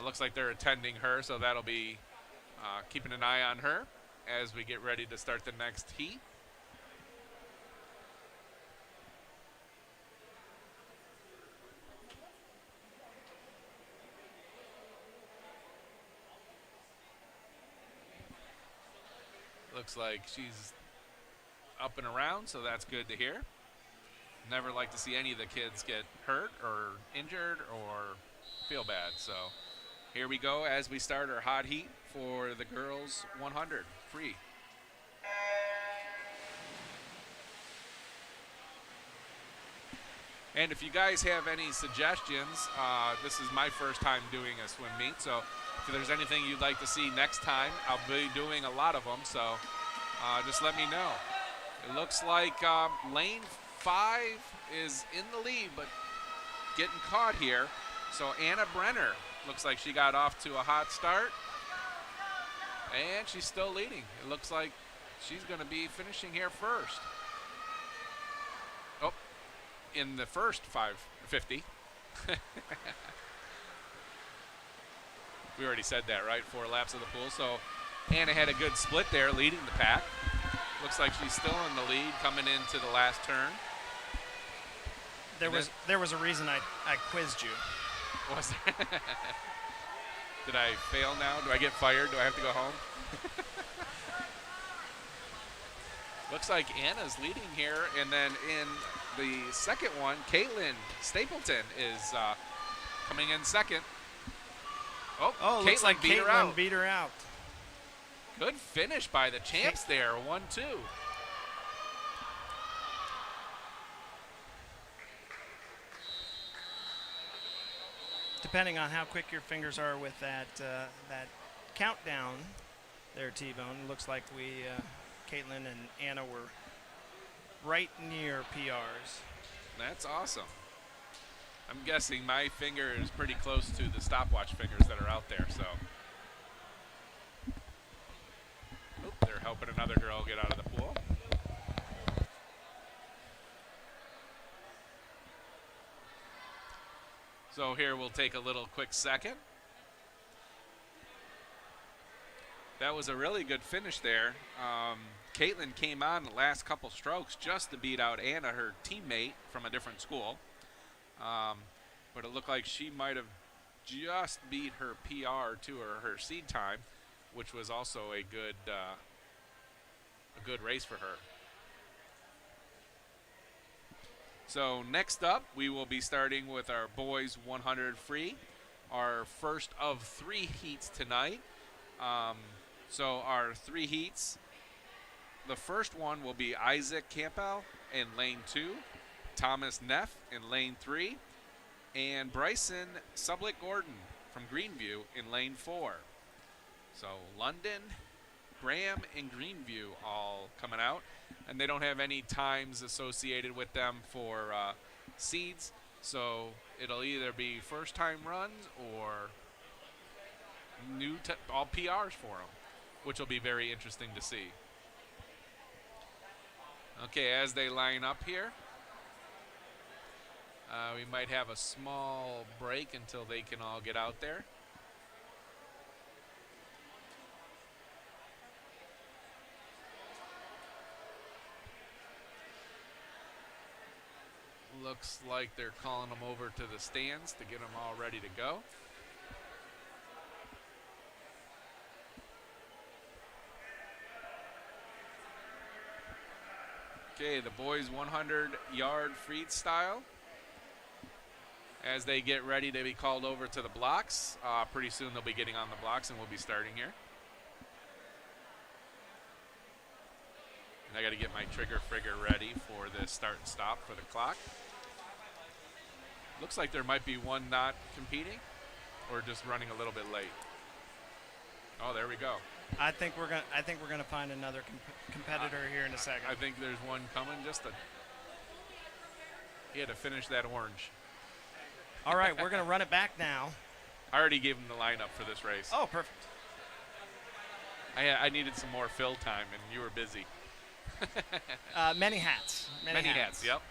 Looks like they're attending her, so that'll be keeping an eye on her as we get ready to start the next heat. Looks like she's up and around, so that's good to hear. Never like to see any of the kids get hurt or injured or feel bad. So here we go as we start our hot heat for the girls 100 free. And if you guys have any suggestions, this is my first time doing a swim meet, so if there's anything you'd like to see next time, I'll be doing a lot of them, so just let me know. It looks like lane 5 is in the lead, but getting caught here. So Anna Brenner looks like she got off to a hot start, and she's still leading. It looks like she's going to be finishing here first. Oh, in the first 550. We already said that, right? 4 laps of the pool. So Anna had a good split there, leading the pack. Looks like she's still in the lead coming into the last turn. There was a reason I quizzed you. Was there? Did I fail now? Do I get fired? Do I have to go home? Looks like Anna's leading here, and then in the second one, Caitlin Stapleton is coming in second. Oh, looks like beat her out. beat her out. Good finish by the champs there, 1-2. Depending on how quick your fingers are with that countdown there, T-Bone, looks like Caitlin and Anna were right near PRs. That's awesome. I'm guessing my finger is pretty close to the stopwatch fingers that are out there, so. Oop, they're helping another girl get out of the pool. So here we'll take a little quick second. That was a really good finish there. Caitlin came on the last couple strokes just to beat out Anna, her teammate from a different school. But it looked like she might have just beat her PR to her seed time, which was also a good race for her. So next up, we will be starting with our boys 100 free, our first of 3 heats tonight. So our 3 heats, the first one will be Isaac Campbell in lane 2, Thomas Neff in lane 3, and Bryson Sublick Gordon from Greenview in lane 4. So London, Graham, and Greenview all coming out, and they don't have any times associated with them for seeds, so it'll either be first time runs or all PRs for them, which will be very interesting to see. Okay, as they line up here, we might have a small break until they can all get out there. Looks like they're calling them over to the stands to get them all ready to go. Okay, the boys 100-yard freestyle. As they get ready to be called over to the blocks, pretty soon they'll be getting on the blocks and we'll be starting here. And I got to get my trigger ready for the start and stop for the clock. Looks like there might be one not competing or just running a little bit late. Oh, there we go. I think we're gonna find another competitor here in a second. I think there's one coming. He had to finish that orange. All right, we're gonna run it back now. I already gave him the lineup for this race. Oh, perfect. I needed some more fill time, and you were busy. Many hats. Many hats. Yep.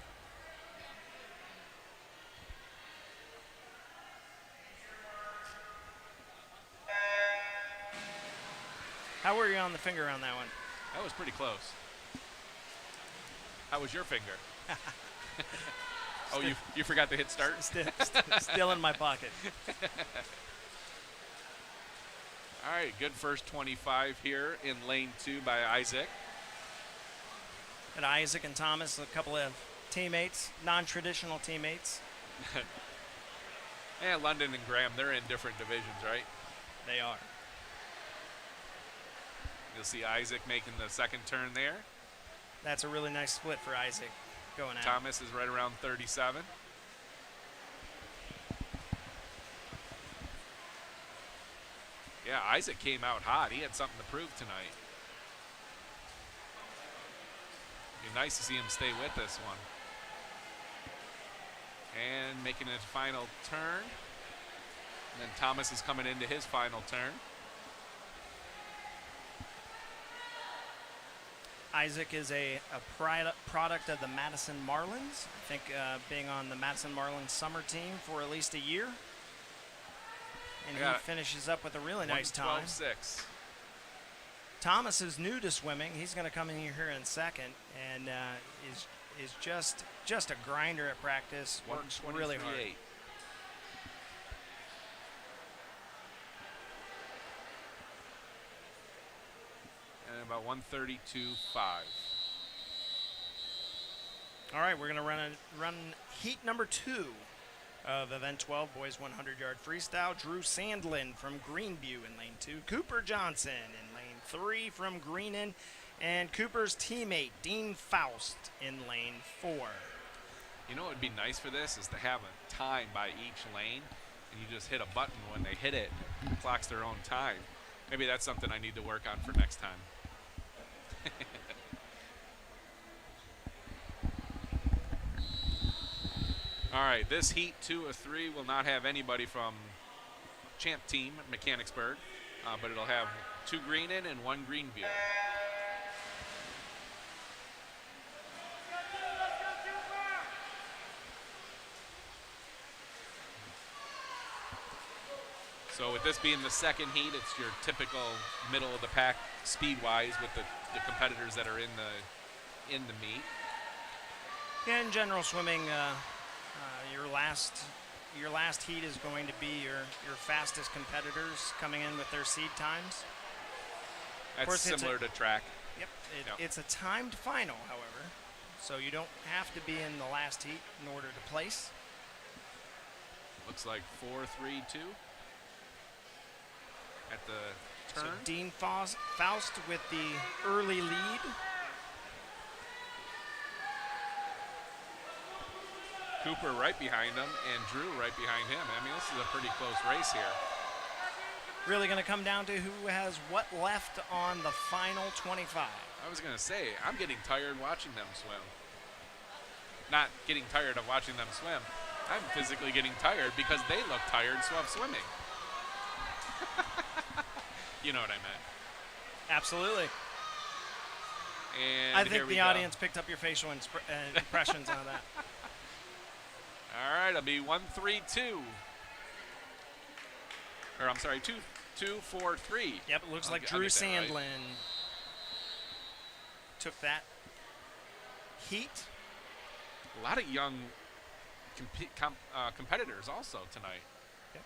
How were you on the finger on that one? That was pretty close. How was your finger? Oh, you forgot to hit start? Still in my pocket. All right, good first 25 here in lane 2 by Isaac. And Isaac and Thomas, a couple of teammates, non-traditional teammates. Yeah, London and Graham, they're in different divisions, right? They are. You'll see Isaac making the second turn there. That's a really nice split for Isaac going out. Thomas is right around 37. Yeah, Isaac came out hot. He had something to prove tonight. Be nice to see him stay with this one. And making his final turn. And then Thomas is coming into his final turn. Isaac is a product of the Madison Marlins. I think being on the Madison Marlins summer team for at least a year. And he finishes up with a really nice time. 1:12.6. Thomas is new to swimming. He's going to come in here in second and is just a grinder at practice. Works really hard. 1:23.8. And about 1:32.5. All right, we're going to run heat number 2 of event 12, boys 100-yard freestyle. Drew Sandlin from Greenview in lane 2. Cooper Johnson in lane 3 from Greenan. And Cooper's teammate, Dean Faust, in lane 4. You know what would be nice for this is to have a time by each lane, and you just hit a button when they hit it, it clocks their own time. Maybe that's something I need to work on for next time. All right, this heat 2 of 3 will not have anybody from champ team Mechanicsburg, but it'll have 2 Greenan and 1 Greenview. So with this being the second heat, it's your typical middle of the pack speed-wise with the competitors that are in the meet. Yeah, in general swimming, your last heat is going to be your fastest competitors coming in with their seed times. That's similar to track. Yep, it's a timed final, however. So you don't have to be in the last heat in order to place. Looks like 4-3-2 at the turn. So Dean Faust with the early lead. Cooper right behind him and Drew right behind him. I mean, this is a pretty close race here. Really going to come down to who has what left on the final 25. I was going to say, I'm getting tired watching them swim. Not getting tired of watching them swim. I'm physically getting tired because they look tired swimming. You know what I meant. Absolutely. And I think the go. audience picked up your facial impressions on that. All right, it'll be 1-3-2. Or I'm sorry, 2-4-3. Yep, it looks like Drew Sandlin took that heat. A lot of young competitors also tonight. Yep.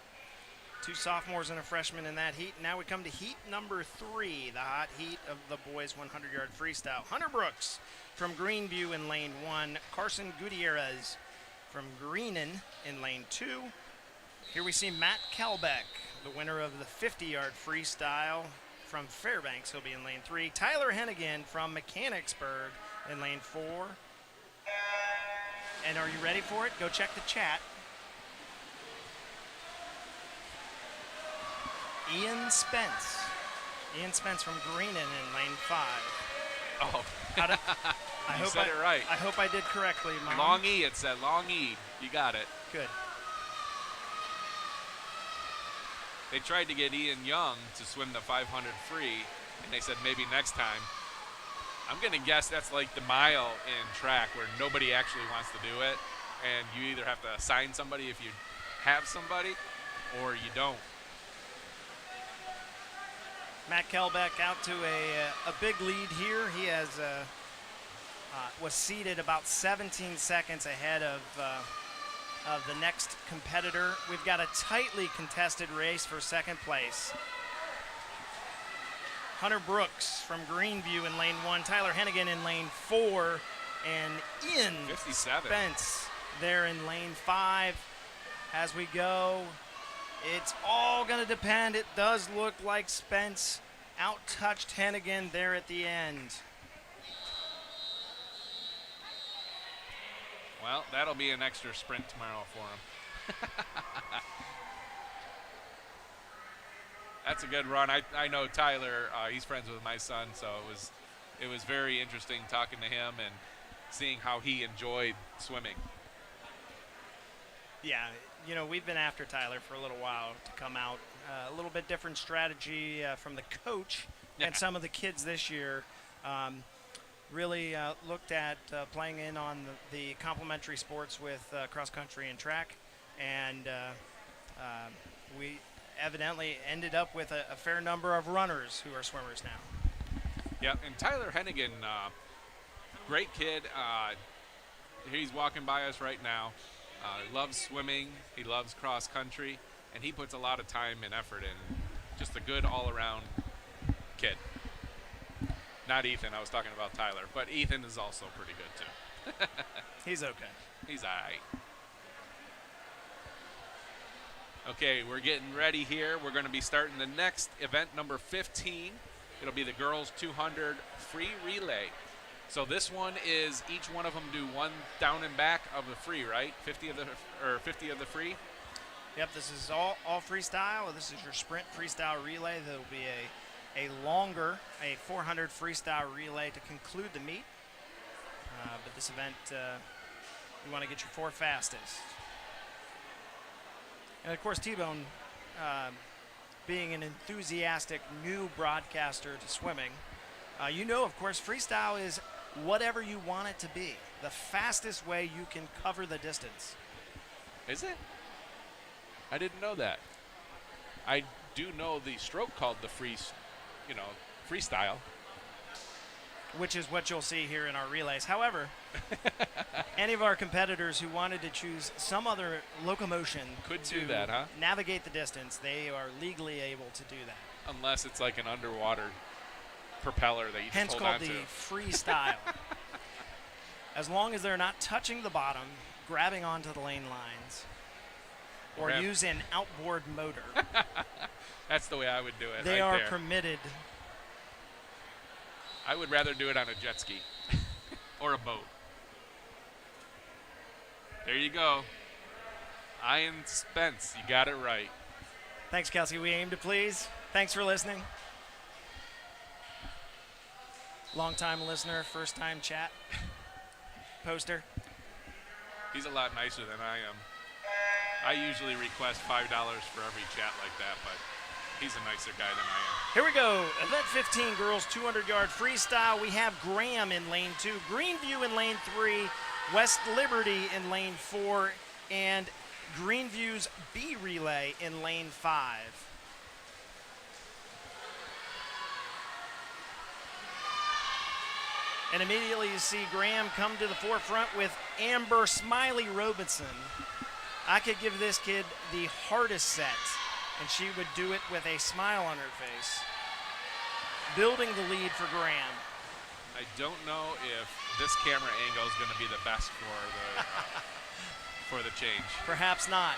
2 sophomores and a freshman in that heat. Now we come to heat number 3, the hot heat of the boys 100-yard freestyle. Hunter Brooks from Greenview in lane 1. Carson Gutierrez from Greenan in lane 2. Here we see Matt Kelbeck, the winner of the 50-yard freestyle from Fairbanks. He'll be in lane 3. Tyler Hennigan from Mechanicsburg in lane 4. And are you ready for it? Go check the chat. Ian Spence. Ian Spence from Greenan in lane 5. Oh, I said it right. I hope I did correctly, Mom. Long E, it said. Long E. You got it. Good. They tried to get Ian Young to swim the 500 free, and they said maybe next time. I'm going to guess that's like the mile in track where nobody actually wants to do it, and you either have to assign somebody if you have somebody, or you don't. Matt Kelbeck out to a big lead here. He has was seated about 17 seconds ahead of the next competitor. We've got a tightly contested race for second place. Hunter Brooks from Greenview in lane 1, Tyler Hennigan in lane 4, and Ian 57. Spence there in lane 5. As we go, it's all going to depend. It does look like Spence out-touched Hennigan there at the end. Well, that'll be an extra sprint tomorrow for him. That's a good run. I know Tyler. He's friends with my son, so it was very interesting talking to him and seeing how he enjoyed swimming. Yeah, you know, we've been after Tyler for a little while to come out. A little bit different strategy from the coach and some of the kids this year. Really looked at playing in on the complementary sports with cross country and track, and we evidently ended up with a fair number of runners who are swimmers now. Yeah, and Tyler Hennigan, great kid. He's walking by us right now. He loves swimming. He loves cross country, and he puts a lot of time and effort in. Just a good all-around kid. Not Ethan. I was talking about Tyler, but Ethan is also pretty good too. He's okay. He's all right. Okay, we're getting ready here. We're going to be starting the next event, number 15. It'll be the girls 200 free relay. So this one is each one of them do one down and back of the free, right? 50 of the free. Yep, this is all freestyle. This is your sprint freestyle relay. There'll be a longer, a 400 freestyle relay to conclude the meet. But this event, you want to get your 4 fastest. And of course, T-Bone, being an enthusiastic new broadcaster to swimming, you know, of course, freestyle is whatever you want it to be. The fastest way you can cover the distance. Is it? I didn't know that. I do know the stroke called the freestyle. Which is what you'll see here in our relays. However, any of our competitors who wanted to choose some other locomotion could to do that, huh? navigate the distance, they are legally able to do that. Unless it's like an underwater propeller that you Hence just called hold on the to. freestyle. as long as they're not touching the bottom, grabbing onto the lane lines, or Grab. use an outboard motor. That's the way I would do it. They right are there. permitted. I would rather do it on a jet ski or a boat. There you go. Ian Spence, you got it right. Thanks, Kelsey. We aim to please. Thanks for listening. Long-time listener, first-time chat poster. He's a lot nicer than I am. I usually request $5 for every chat like that, but he's a nicer guy than I am. Here we go. Event 15, girls 200-yard freestyle. We have Graham in lane 2, Greenview in lane 3, West Liberty in lane 4, and Greenview's B relay in lane 5. And immediately you see Graham come to the forefront with Amber Smiley Robinson. I could give this kid the hardest set, and she would do it with a smile on her face. Building the lead for Graham. I don't know if this camera angle is going to be the best for the change. Perhaps not.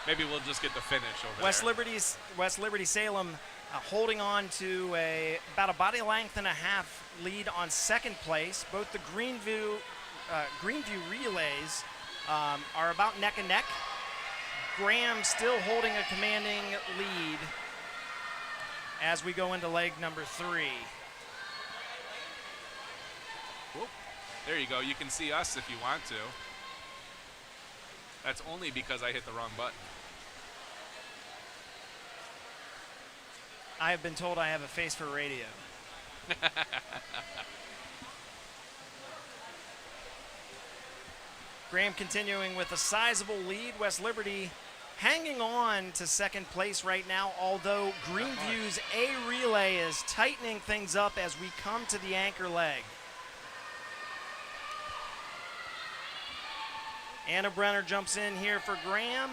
Maybe we'll just get the finish over West there. Liberty Salem holding on to about a body length and a half lead on second place. Both the Greenview relays are about neck and neck. Graham still holding a commanding lead as we go into leg number 3. Whoop. There you go. You can see us if you want to. That's only because I hit the wrong button. I have been told I have a face for radio. Graham continuing with a sizable lead. West Liberty hanging on to second place right now, although Greenview's A relay is tightening things up as we come to the anchor leg. Anna Brenner jumps in here for Graham.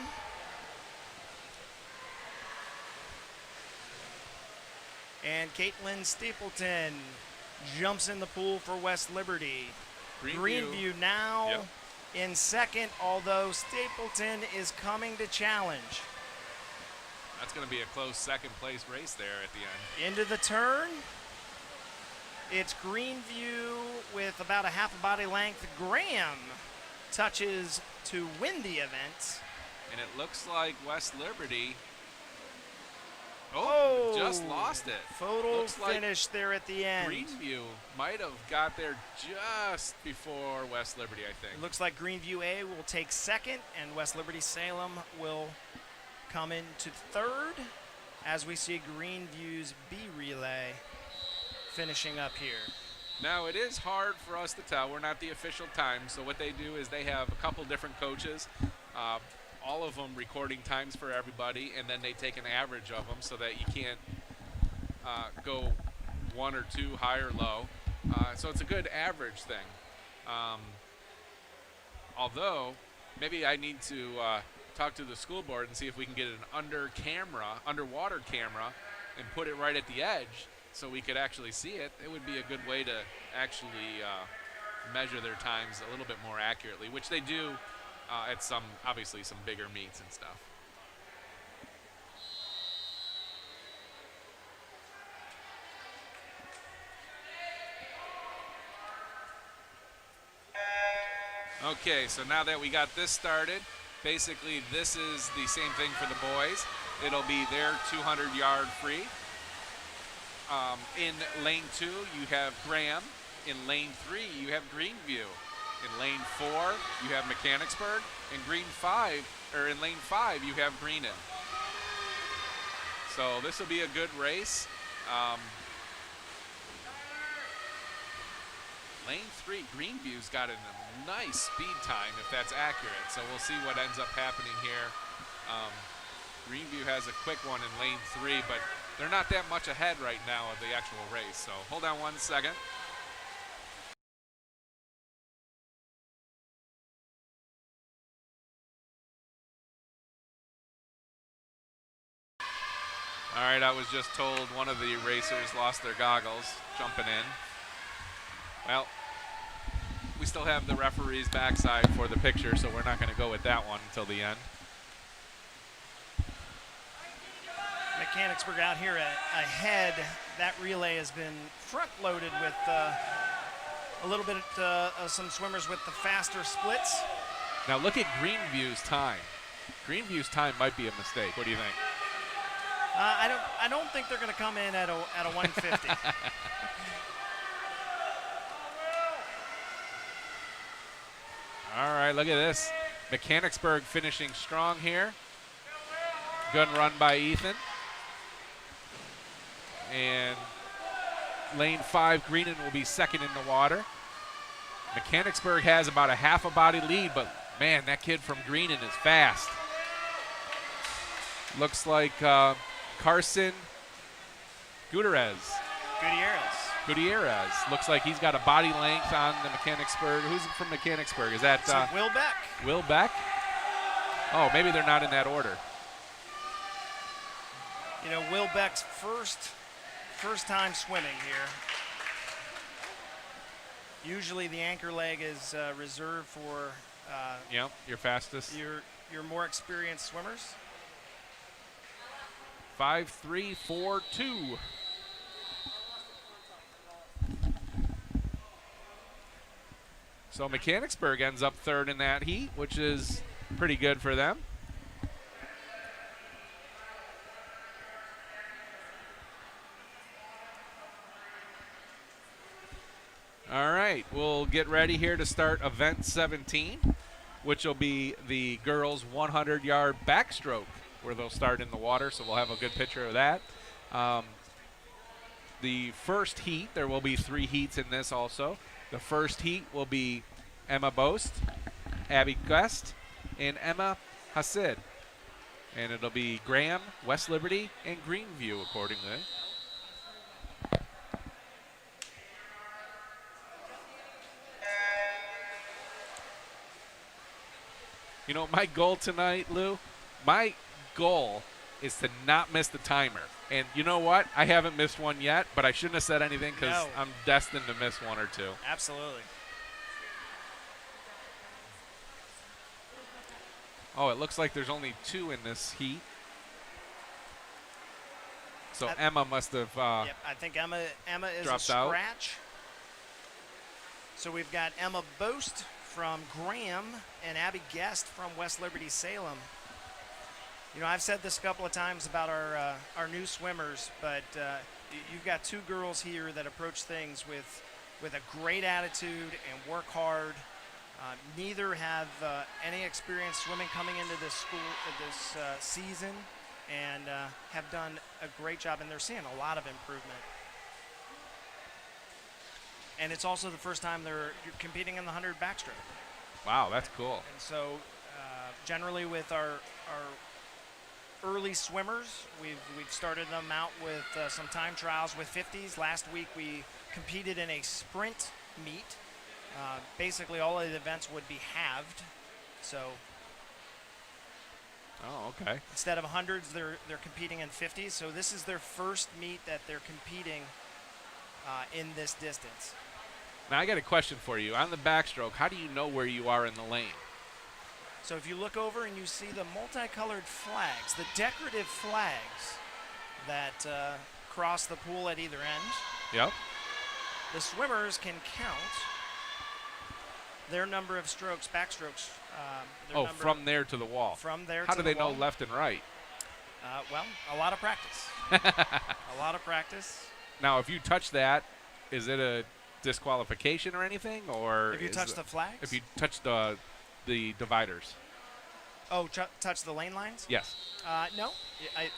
And Caitlin Stapleton jumps in the pool for West Liberty. Greenview now in second, although Stapleton is coming to challenge. That's going to be a close second place race there at the end. Into the turn. It's Greenview with about a half a body length. Graham touches to win the event. And it looks like West Liberty Oh, just lost it. Photo Looks like finish there at the end. Greenview might have got there just before West Liberty, I think. Looks like Greenview A will take second, and West Liberty Salem will come into third as we see Greenview's B relay finishing up here. Now, it is hard for us to tell. We're not the official time, so what they do is they have a couple different coaches, all of them recording times for everybody, and then they take an average of them so that you can't go one or two high or low. So it's a good average thing. Although, maybe I need to talk to the school board and see if we can get an underwater camera, and put it right at the edge so we could actually see it. It would be a good way to actually measure their times a little bit more accurately, which they do at obviously some bigger meets and stuff. Okay, so now that we got this started, basically this is the same thing for the boys. It'll be their 200-yard free. In lane 2, you have Graham. In lane 3, you have Greenview. In lane 4, you have Mechanicsburg. In lane 5, you have Greenon. So this will be a good race. Lane 3, Greenview's got a nice speed time, if that's accurate. So we'll see what ends up happening here. Greenview has a quick one in lane 3, but they're not that much ahead right now of the actual race. So hold on 1 second. All right, I was just told one of the racers lost their goggles jumping in. Well, we still have the referee's backside for the picture, so we're not going to go with that one until the end. Mechanicsburg out here ahead. That relay has been front-loaded with a little bit of some swimmers with the faster splits. Now look at Greenview's time. Greenview's time might be a mistake. What do you think? I don't think they're going to come in at a 150. All right, look at this. Mechanicsburg finishing strong here. Good run by Ethan. And lane 5, Greenan will be second in the water. Mechanicsburg has about a half a body lead, but man, that kid from Greenan is fast. Looks like Carson Gutierrez. Looks like he's got a body length on the Mechanicsburg. Who's from Mechanicsburg? Is that Will Beck? Will Beck? Oh, maybe they're not in that order. You know, Will Beck's first time swimming here. Usually the anchor leg is reserved for your fastest. Your more experienced swimmers. 5-3-4-2. So Mechanicsburg ends up third in that heat, which is pretty good for them. All right, we'll get ready here to start event 17, which will be the girls' 100-yard backstroke, where they'll start in the water, so we'll have a good picture of that. The first heat, there will be 3 heats in this also. The first heat will be Emma Boast, Abby Guest, and Emma Hasid. And it'll be Graham, West Liberty, and Greenview accordingly. You know, my goal tonight, Lou, my goal is to not miss the timer. And you know what? I haven't missed one yet, but I shouldn't have said anything because I'm destined to miss one or two. Absolutely. Oh, it looks like there's only 2 in this heat. So Emma must have yep, I think Emma is dropped a out. scratch. So we've got Emma Boast from Graham and Abby Guest from West Liberty Salem. You know, I've said this a couple of times about our new swimmers, but you've got 2 girls here that approach things with a great attitude and work hard. Neither have any experience swimming coming into this season, and have done a great job, and they're seeing a lot of improvement. And it's also the first time they're competing in the 100 backstroke. Wow, that's cool. And so generally with our early swimmers, we've started them out with some time trials with 50s. Last week we competed in a sprint meet. Basically all of the events would be halved. So okay. Instead of 100s, they're competing in 50s. So this is their first meet that they're competing in this distance. Now I got a question for you. On the backstroke, how do you know where you are in the lane? So if you look over and you see the multicolored flags, the decorative flags that cross the pool at either end, Yep. the swimmers can count their number of strokes, backstrokes. From there to the wall. From there How to do the they wall. know left and right? Well, a lot of practice. A lot of practice. Now, if you touch that, is it a disqualification or anything? Or If you touch the flags? If you touch the dividers. Oh, touch the lane lines? Yes. No,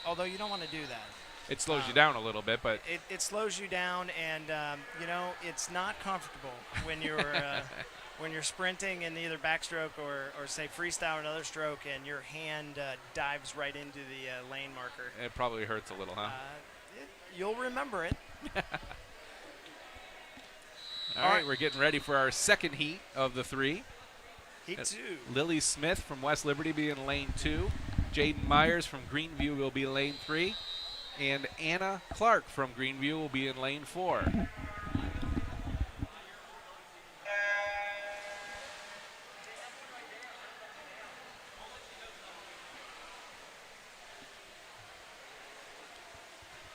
although you don't want to do that. It slows you down a little bit, but it slows you down, and you know, it's not comfortable when you're when you're sprinting in either backstroke or say freestyle or another stroke, and your hand dives right into the lane marker. it probably hurts a little, huh? You'll remember it. All right, we're getting ready for our second heat of the 3. Heat 2. Lily Smith from West Liberty be in lane 2. Jaden Myers from Greenview will be lane 3. And Anna Clark from Greenview will be in lane 4.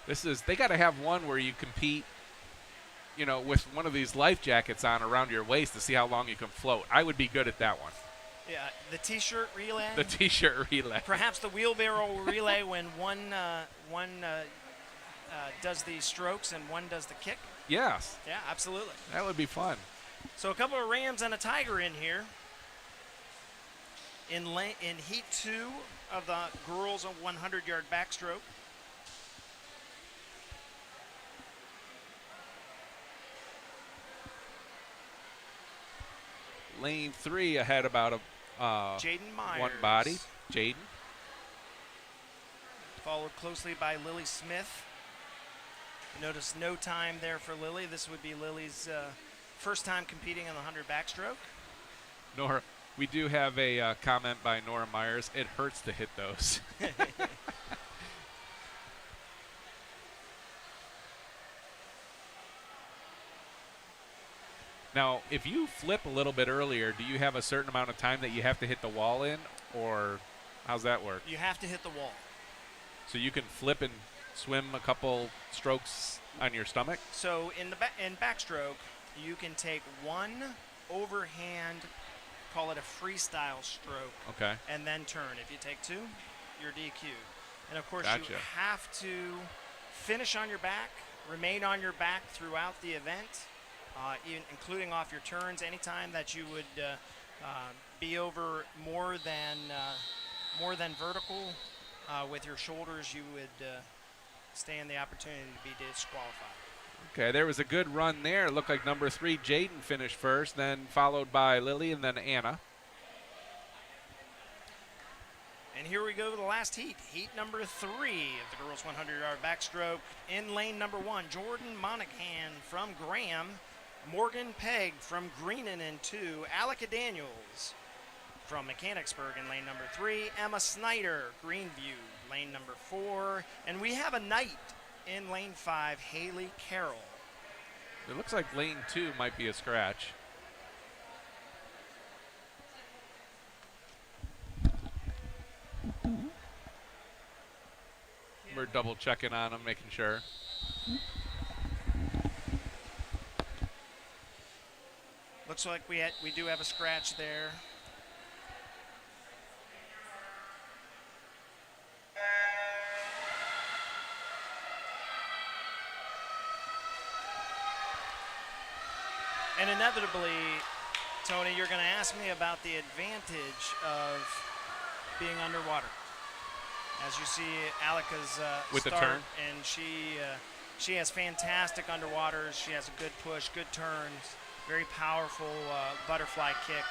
They got to have one where you compete, with one of these life jackets on around your waist to see how long you can float. I would be good at that one. Yeah, the T-shirt relay. The T-shirt relay. Perhaps the wheelbarrow relay when one does the strokes and one does the kick. Yes. Yeah, absolutely. That would be fun. So a couple of Rams and a Tiger in here. In heat 2 of the girls' 100-yard backstroke. Lane 3 ahead about Jaden Myers. one body. Jaden. Followed closely by Lily Smith. Notice no time there for Lily. This would be Lily's first time competing in the 100 backstroke. Nora, we do have a comment by Nora Myers. It hurts to hit those. Now, if you flip a little bit earlier, do you have a certain amount of time that you have to hit the wall in, or how's that work? You have to hit the wall. So you can flip and swim a couple strokes on your stomach? So in backstroke, you can take one overhand, call it a freestyle stroke, Okay. and then turn. If you take two, you're DQ'd. And of course, Gotcha. you have to finish on your back, remain on your back throughout the event, including off your turns. Anytime that you would be over more than vertical with your shoulders, you would stand the opportunity to be disqualified. Okay, there was a good run there. It looked like number 3, Jaden, finished first, then followed by Lily and then Anna. And here we go to the last heat. Heat number 3 of the girls' 100-yard backstroke. In lane number 1, Jordan Monaghan from Graham, Morgan Pegg from Greenan in 2, Alika Daniels from Mechanicsburg in lane number 3, Emma Snyder, Greenview, lane number 4, and we have a knight in lane 5, Haley Carroll. It looks like lane 2 might be a scratch. We're double checking on them, making sure. Looks like we do have a scratch there. And inevitably, Tony, you're going to ask me about the advantage of being underwater. As you see, Alika's with the start, turn, and she has fantastic underwaters. She has a good push, good turns, very powerful butterfly kick.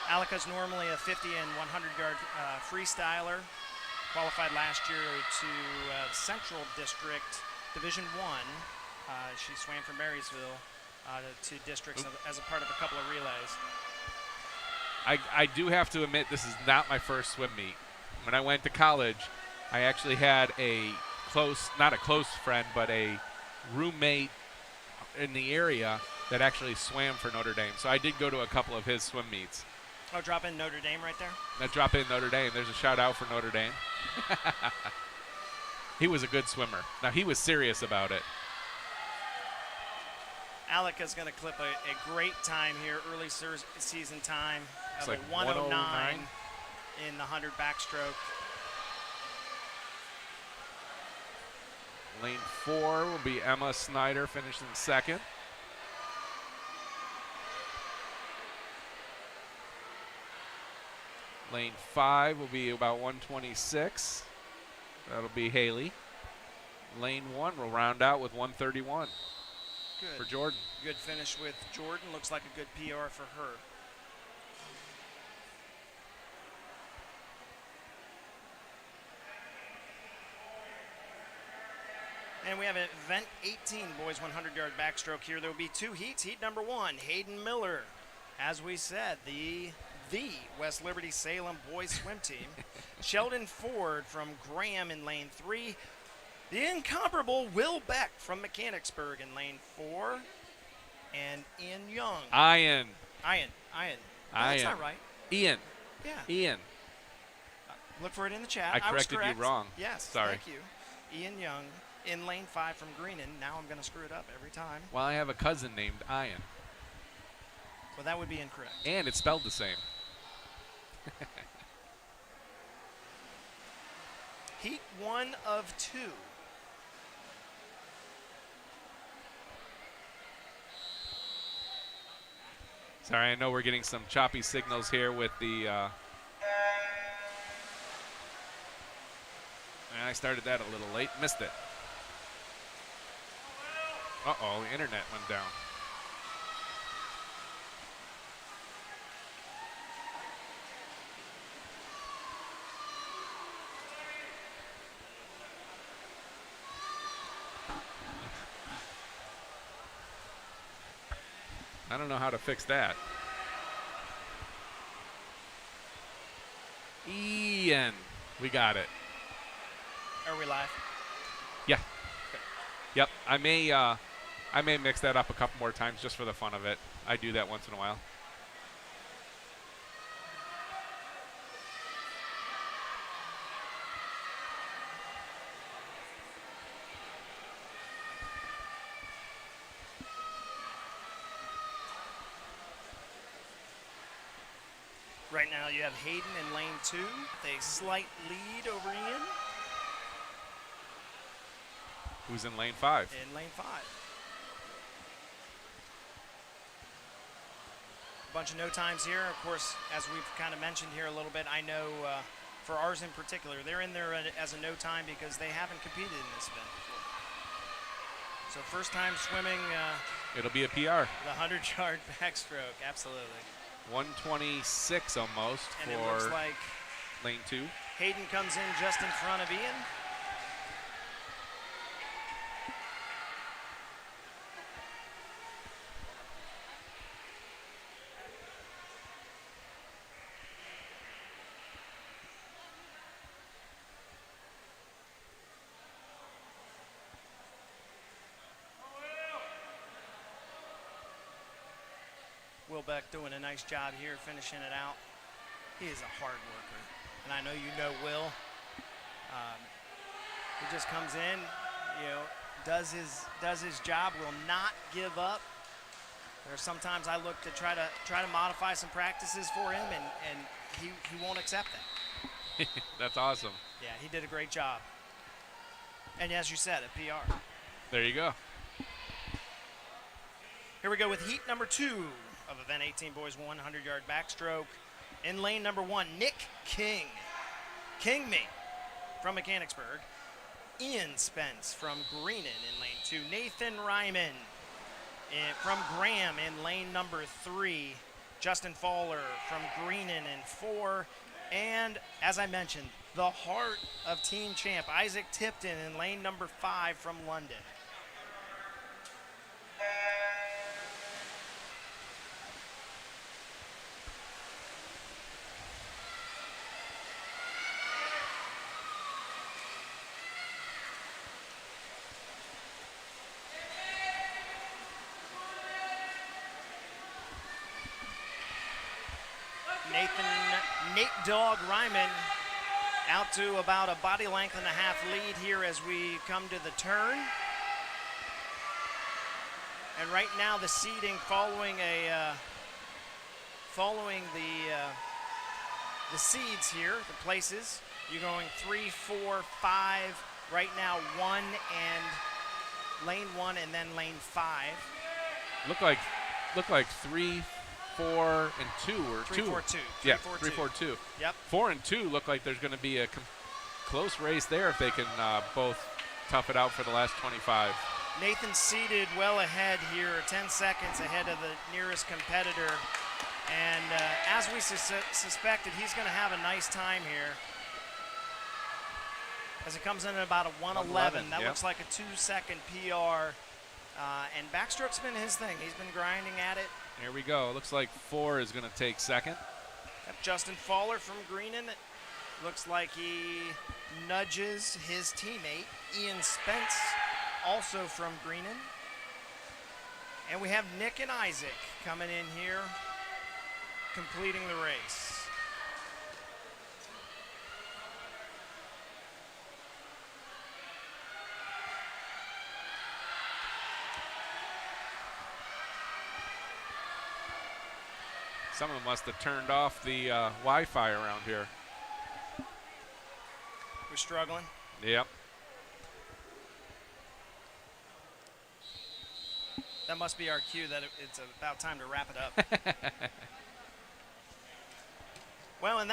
Alika's normally a 50 and 100-yard freestyler. Qualified last year to Central District Division 1. She swam from Marysville to districts as a part of a couple of relays. I do have to admit, this is not my first swim meet. When I went to college, I actually had not a close friend, but a roommate in the area that actually swam for Notre Dame. So I did go to a couple of his swim meets. Oh, drop in Notre Dame right there? That drop in Notre Dame. There's a shout out for Notre Dame. He was a good swimmer. Now, he was serious about it. Alika's going to clip a great time here, early season time of like a 109 109 in the 100 backstroke. Lane 4 will be Emma Snyder, finished in second. Lane 5 will be about 126. That'll be Haley. Lane 1 will round out with 131 Good. for Jordan. Good finish with Jordan. Looks like a good PR for her. And we have an event 18 boys 100-yard backstroke here. There will be 2 heats. Heat number 1, Hayden Miller. As we said, the West Liberty Salem boys swim team. Sheldon Ford from Graham in lane 3. The incomparable Will Beck from Mechanicsburg in lane 4. And Ian Young. Ian. No, that's not right. Ian. Yeah. Ian. Look for it in the chat. I corrected you correct. wrong. Yes. Sorry. Thank you. Ian Young in lane 5 from Greenan. Now I'm going to screw it up every time. Well, I have a cousin named Ian, Well, that would be incorrect. and it's spelled the same. Heat 1 of 2. Sorry, I know we're getting some choppy signals here with the. And I started that a little late, missed it. Uh-oh, the internet went down. I don't know how to fix that. Ian, we got it. Are we live? Yeah. Yep. I may mix that up a couple more times just for the fun of it. I do that once in a while. Right now you have Hayden in lane 2 with a slight lead over Ian Who's in lane 5? in lane 5. A bunch of no times here. Of course, as we've kind of mentioned here a little bit, I know for ours in particular, they're in there as a no time because they haven't competed in this event before. So first time swimming It'll be a PR. the 100-yard backstroke, absolutely. 126 almost And it looks for like lane 2. Hayden comes in just in front of Ian. Wilbeck doing a nice job here, finishing it out. He is a hard worker, and I know you know Will. He just comes in, does his job, will not give up. There's sometimes I look to try to modify some practices for him, and he won't accept that. That's awesome. Yeah, he did a great job. And as you said, a PR. There you go. Here we go with heat number 2 of Event 18 Boys 100-yard backstroke. In lane number 1, Nick King. King me from Mechanicsburg. Ian Spence from Greenan in lane 2. Nathan Ryman from Graham in lane number 3. Justin Fowler from Greenan in 4. And as I mentioned, the heart of team champ, Isaac Tipton in lane number 5 from London. Nate Dog Ryman out to about a body length and a half lead here as we come to the turn. And right now the seeding following the seeds here, the places. You're going 3, 4, 5. Right now 1 and lane 1 and then lane 5. Look like 3, 4, and 2 or 3, 2. 4, 2. 3, Yeah, 4, 3, 2. 4, 2. Yep. 4 and 2 look like there's going to be a close race there if they can both tough it out for the last 25. Nathan seated well ahead here, 10 seconds ahead of the nearest competitor. And as we suspected, he's going to have a nice time here. As it comes in at about a 111. That yep. looks like a 2-second PR. And backstroke's been his thing. He's been grinding at it. Here we go. Looks like 4 is going to take second. Justin Fowler from Greenan. Looks like he nudges his teammate, Ian Spence, also from Greenan. And we have Nick and Isaac coming in here, completing the race. Someone must have turned off the Wi-Fi around here. We're struggling. Yep. That must be our cue that it's about time to wrap it up. Well, and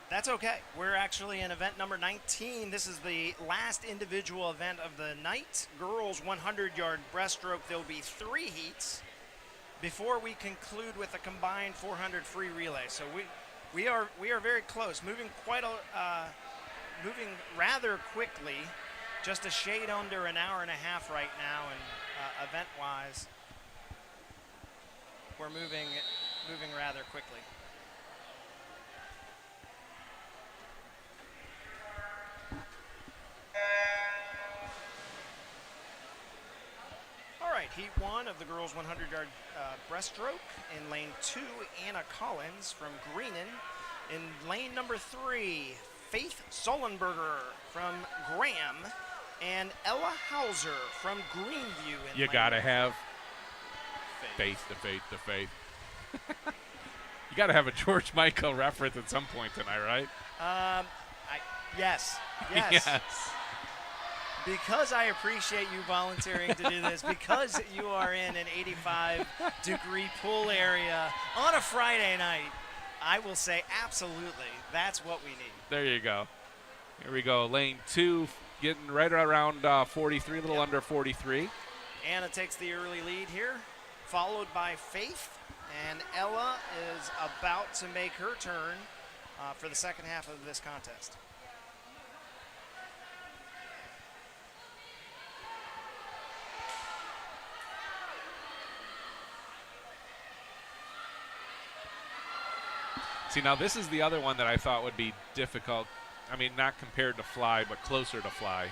that's okay. We're actually in event number 19. This is the last individual event of the night. Girls 100-yard breaststroke. There'll be 3 heats before we conclude with a combined 400 free relay. So we are very close, moving moving rather quickly, just a shade under an hour and a half right now, and event-wise, we're moving rather quickly. All right, heat 1 of the girls 100-yard breaststroke. In lane 2, Anna Collins from Greenan. In lane number 3, Faith Sullenberger from Graham, and Ella Hauser from Greenview. You gotta have faith to faith to faith. You gotta have a George Michael reference at some point tonight, right? Yes. Yes. Because I appreciate you volunteering to do this, because you are in an 85-degree pool area on a Friday night, I will say absolutely, that's what we need. There you go. Here we go. Lane 2, getting right around 43, a little under 43. Anna takes the early lead here, followed by Faith, and Ella is about to make her turn for the second half of this contest. See, now this is the other one that I thought would be difficult. I mean, not compared to fly, but closer to fly.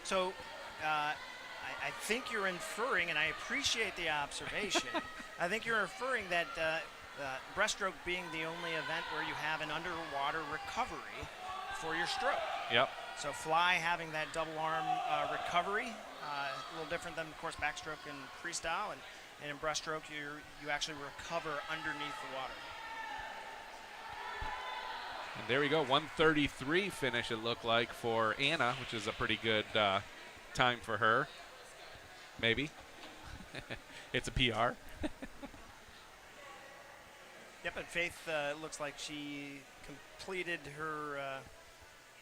So I think you're inferring, and I appreciate the observation, I think you're inferring that breaststroke being the only event where you have an underwater recovery for your stroke. Yep. So fly having that double arm recovery, a little different than, of course, backstroke and freestyle. And in breaststroke, you actually recover underneath the water. And there we go, 133 finish it looked like for Anna, which is a pretty good time for her. Maybe. It's a PR. Yep, and Faith looks like she completed her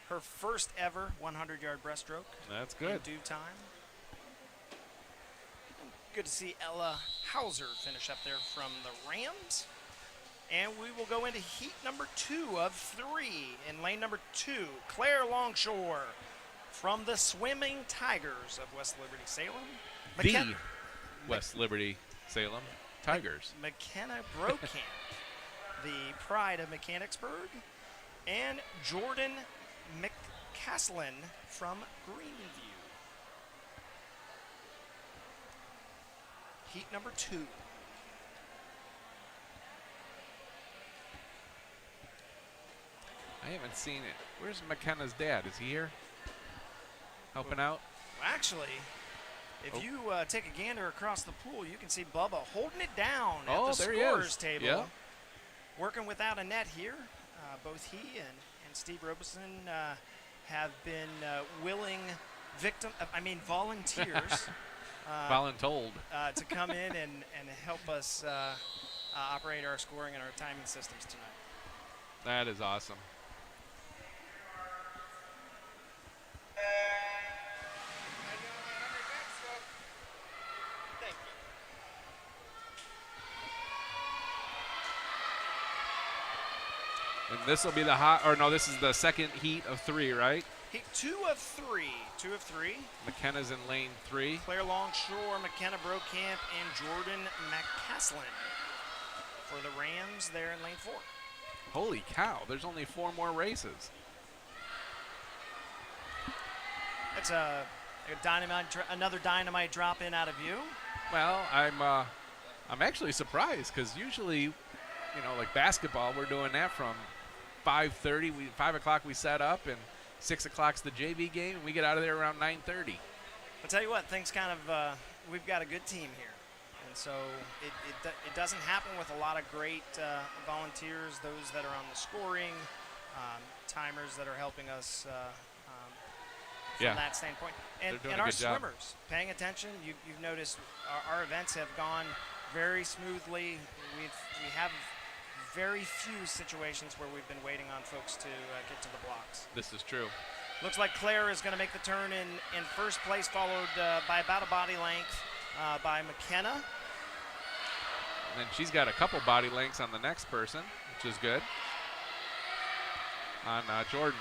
her first ever 100-yard breaststroke. That's good. In due time. Good to see Ella Hauser finish up there from the Rams. And we will go into heat number 2 of 3. In lane number 2, Claire Longshore from the Swimming Tigers of West Liberty Salem. West Liberty Salem Tigers. McKenna Brokamp, the pride of Mechanicsburg. And Jordan McCaslin from Greenview. Heat number 2. I haven't seen it. Where's McKenna's dad? Is he here? Helping out? Well, actually, if you take a gander across the pool, you can see Bubba holding it down at the scorer's table. Yeah. Working without a net here. Both he and Steve Robeson have been volunteers Voluntold. to come in and help us operate our scoring and our timing systems tonight. That is awesome. Thank you. And this will be this is the second heat of 3, right? Heat 2 of 3. 2 of 3. McKenna's in lane 3. Claire Longshore, McKenna Brokamp, and Jordan McCaslin for the Rams there in lane 4. Holy cow, there's only 4 more races. That's another dynamite drop in out of you. Well, I'm actually surprised because usually, like basketball, we're doing that from 5:30. 5 o'clock we set up, and 6 o'clock's the JV game, and we get out of there around 9:30. I'll tell you what, things kind of we've got a good team here, And so it doesn't happen with a lot of great volunteers, those that are on the scoring, timers that are helping us from that standpoint. And They're doing a our good job. swimmers, paying attention. You've noticed our events have gone very smoothly. We have very few situations where we've been waiting on folks to get to the blocks. This is true. Looks like Claire is going to make the turn in first place, followed by about a body length by McKenna. And then she's got a couple body lengths on the next person, which is good. On Jordan.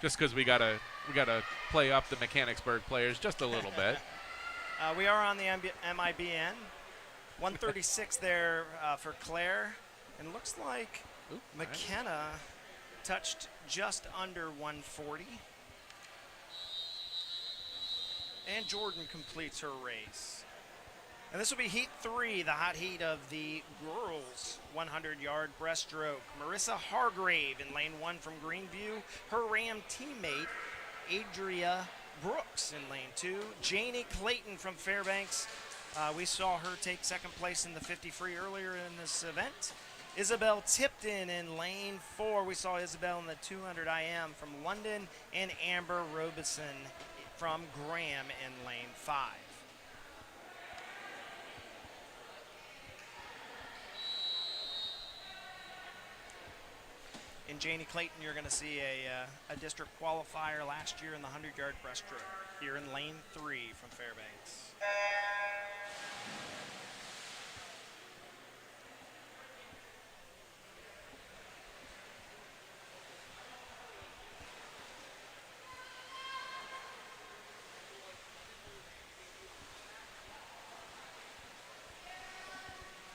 Just because we gotta play up the Mechanicsburg players just a little bit. We are on the M.I.B.N. 136 there for Claire. And looks like McKenna touched just under 140. And Jordan completes her race. And this will be heat 3, the hot heat of the girls' 100-yard breaststroke. Marissa Hargrave in lane 1 from Greenview. Her Ram teammate, Adria Brooks in lane 2. Janie Clayton from Fairbanks. We saw her take second place in the 50 free earlier in this event. Isabel Tipton in lane 4. We saw Isabel in the 200 IM from London. And Amber Robeson from Graham in lane 5. In Janie Clayton, you're going to see a district qualifier last year in the 100-yard breaststroke here in lane 3 from Fairbanks.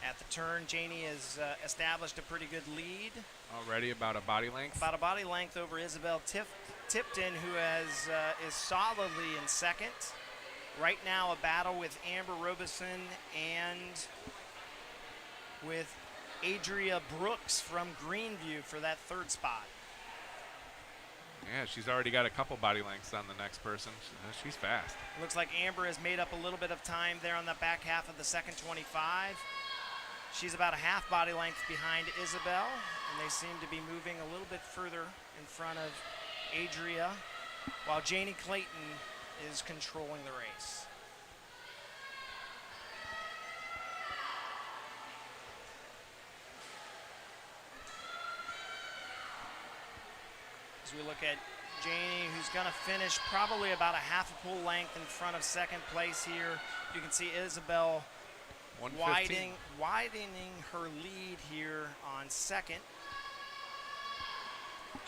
At the turn, Janie has established a pretty good lead. Already about a body length. About a body length over Isabel Tipton, who is solidly in second. Right now, a battle with Amber Robeson and with Adria Brooks from Greenview for that third spot. Yeah, she's already got a couple body lengths on the next person. She's fast. Looks like Amber has made up a little bit of time there on the back half of the second 25. She's about a half body length behind Isabel, and they seem to be moving a little bit further in front of Adria, while Janie Clayton is controlling the race. As we look at Janie, who's going to finish probably about a half a pull length in front of second place here. You can see Isabel widening her lead here on second.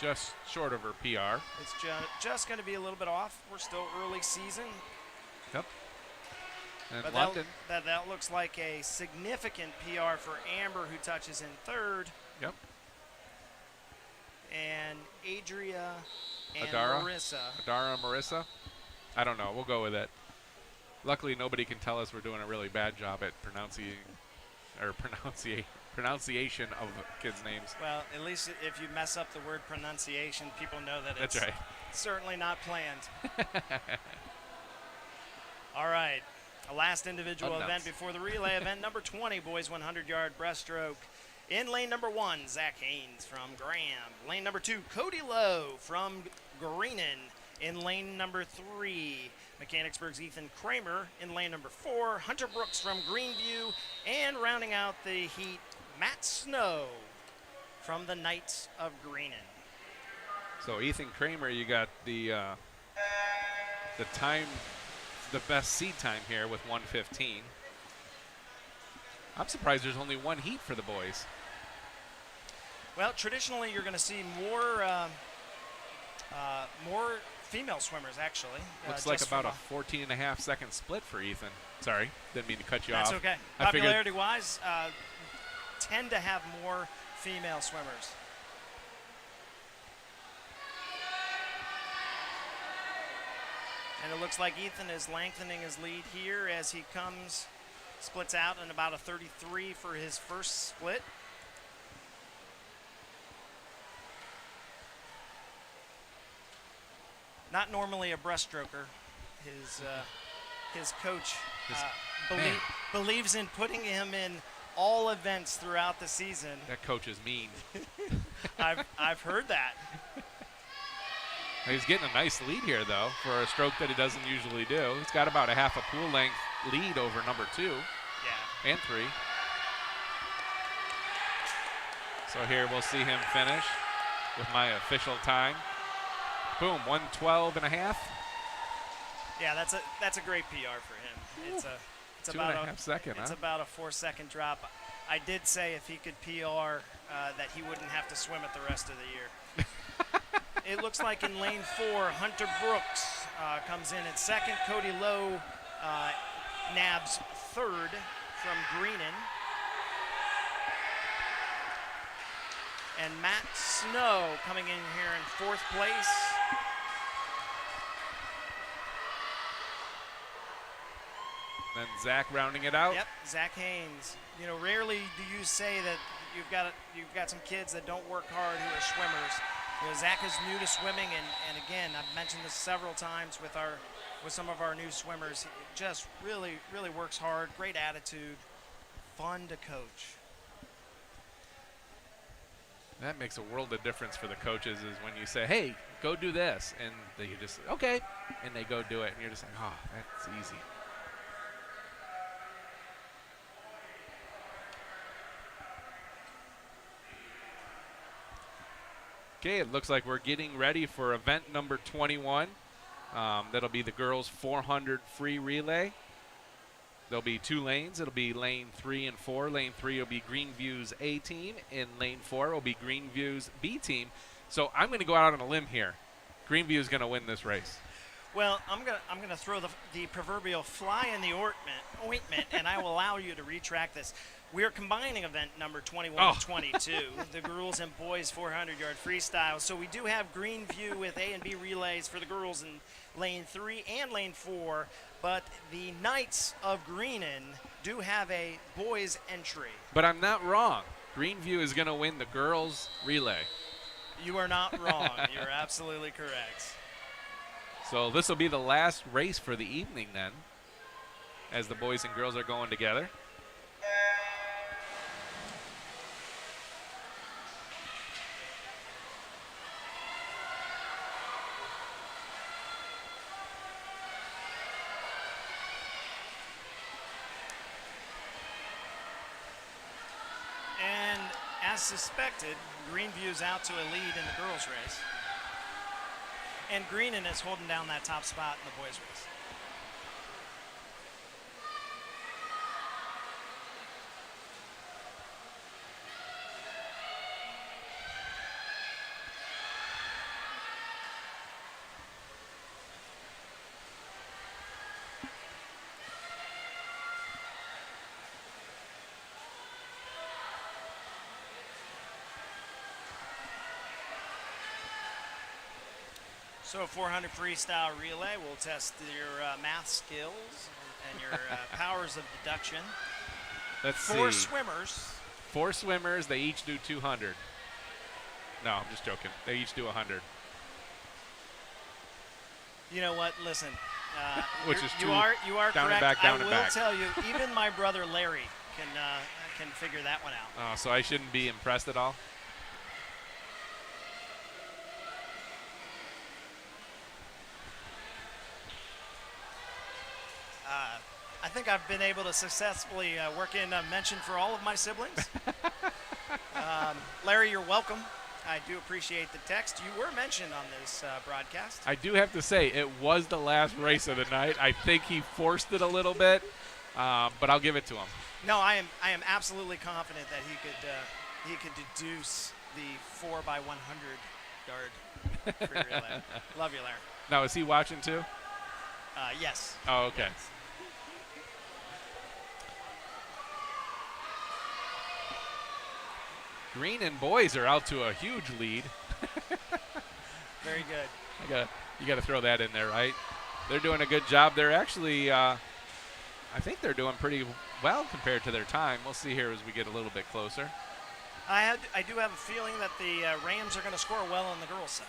Just short of her PR. It's just going to be a little bit off. We're still early season. Yep. And But London. that looks like a significant PR for Amber, who touches in third. Yep. And Adria and Adara? Marissa. I don't know. We'll go with it. Luckily, nobody can tell us we're doing a really bad job at pronunciation of kids' names. Well, at least if you mess up the word pronunciation, people know that That's it's right. certainly not planned. All right. A last individual event before the relay event, number 20, boys 100-yard breaststroke. In lane number 1, Zach Haynes from Graham. Lane number 2, Cody Lowe from Greenan. In lane number 3, Mechanicsburg's Ethan Kramer. In lane number 4, Hunter Brooks from Greenview. And rounding out the heat, Matt Snow from the Knights of Greenan. So Ethan Kramer, you got the time, the best seed time here with 1:15. I'm surprised there's only one heat for the boys. Well, traditionally you're going to see more female swimmers, actually. Looks like about a 14.5 second split for Ethan. Sorry, didn't mean to cut you That's off. okay. I figured Popularity-wise, tend to have more female swimmers. And it looks like Ethan is lengthening his lead here as he splits out in about a 33 for his first split. Not normally a breaststroker. his coach His- belie- man. believes in putting him in all events throughout the season. That coach is mean. I've heard that. He's getting a nice lead here, though, for a stroke that he doesn't usually do. He's got about a half a pool length lead over number 2 Yeah. and 3. So here we'll see him finish with my official time. Boom, 112 and a half. Yeah, that's a great PR for him. It's Two about and a half second, It's huh? about a 4-second drop. I did say if he could PR that he wouldn't have to swim it the rest of the year. It looks like in lane 4, Hunter Brooks comes in at second. Cody Lowe nabs third from Greenan. And Matt Snow coming in here in 4th place. Then Zach rounding it out. Yep, Zach Haynes. You know, rarely do you say that you've got some kids that don't work hard who are swimmers. You know, Zach is new to swimming, and again, I've mentioned this several times with some of our new swimmers. He just really works hard. Great attitude, fun to coach. That makes a world of difference for the coaches is when you say, hey, go do this. And they just, okay. And they go do it. And you're just like, oh, that's easy. Okay, it looks like we're getting ready for event number 21. That'll be the girls 400 free relay. There'll be 2 lanes. It'll be lane 3 and 4. Lane 3 will be Greenview's A team, and lane 4 will be Greenview's B team. So I'm going to go out on a limb here. Greenview is going to win this race. Well, I'm gonna throw the proverbial fly in the ointment, and I will allow you to retract this. We are combining event number 21 and 22, the girls and boys 400-yard freestyle. So we do have Greenview with A and B relays for the girls in lane 3 and lane 4, but the Knights of Greenan do have a boys entry. But I'm not wrong. Greenview is going to win the girls relay. You are not wrong. You're absolutely correct. So this will be the last race for the evening then, as the boys and girls are going together. And as suspected, Greenview's out to a lead in the girls' race. And Greenan is holding down that top spot in the boys' race. So 400 freestyle relay will test your math skills and your powers of deduction. Let's Four see. swimmers. 4 swimmers, they each do 200. No, I'm just joking. They each do 100. You know what? Listen, Which is you two are down and correct. back, down I and will back. tell you, even my brother Larry can figure that one out. Oh, so I shouldn't be impressed at all? I think I've been able to successfully work in a mention for all of my siblings. Larry, you're welcome. I do appreciate the text. You were mentioned on this broadcast. I do have to say, it was the last race of the night. I think he forced it a little bit, but I'll give it to him. No, I am absolutely confident that he could deduce the 4x100 yard free relay. Love you, Larry. Now, is he watching too? Yes. Oh, okay. Yes. Green and boys are out to a huge lead. Very good. You got to throw that in there, right? They're doing a good job. They're actually, I think they're doing pretty well compared to their time. We'll see here as we get a little bit closer. I do have a feeling that the Rams are going to score well on the girls' side.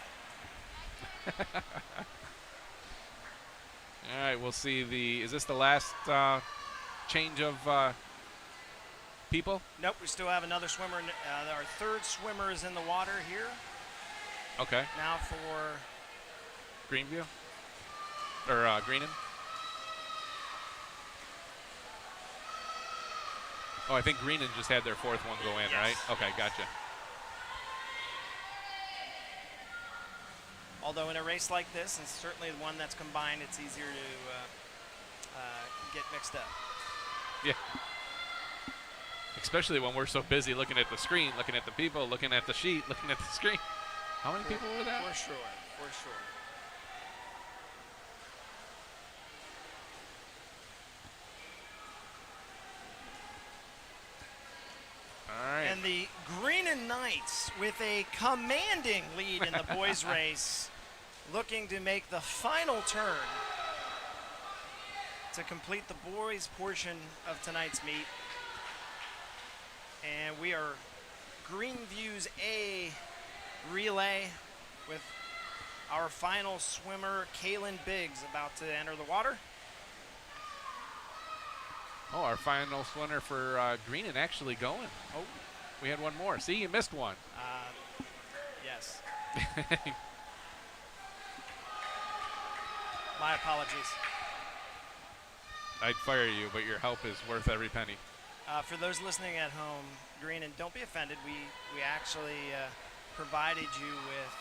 All right, we'll see the. Is this the last change of people? Nope, we still have another swimmer. Our third swimmer is in the water here. Okay. Now for Greenview? Or Greenan? Oh, I think Greenan just had their fourth one go in, Yes. right? Okay, gotcha. Although in a race like this, and certainly the one that's combined, it's easier to get mixed up. Yeah. Especially when we're so busy looking at the screen, looking at the people, looking at the sheet, looking at the screen. How many people were that? For sure, for sure. All right. And the Greenan Knights with a commanding lead in the boys' race, looking to make the final turn to complete the boys' portion of tonight's meet. And we are Greenview's A relay with our final swimmer, Kaylin Biggs, about to enter the water. Oh, our final swimmer for Greenan actually going. Oh, we had one more. See, you missed one. Yes. My apologies. I'd fire you, but your help is worth every penny. For those listening at home, Greenan, don't be offended. We actually provided you with,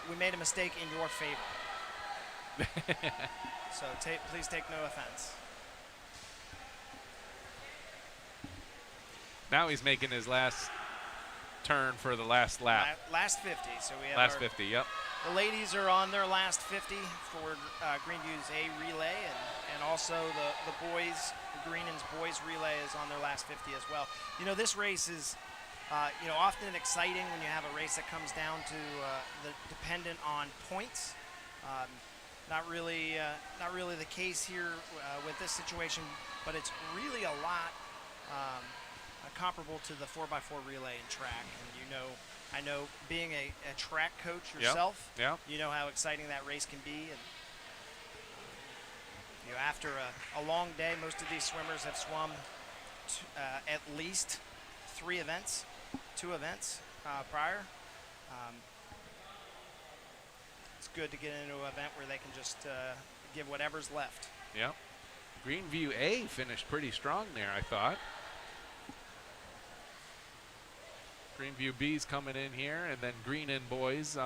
we made a mistake in your favor. So please take no offense. Now he's making his last turn for the last lap. Last 50. So we have Last 50, yep. The ladies are on their last 50 for Greenview's A relay, and also the boys, Greenan's boys relay is on their last 50 as well. You know, this race is, often exciting when you have a race that comes down to the dependent on points. Not really the case here with this situation, but it's really a lot comparable to the 4x4 relay in track. And I know being a track coach yourself, Yep. you know how exciting that race can be. And after a long day, most of these swimmers have swum at least 2 events prior. It's good to get into an event where they can just give whatever's left. Yep. Greenview A finished pretty strong there, I thought. Greenview B's coming in here, and then Greenan boys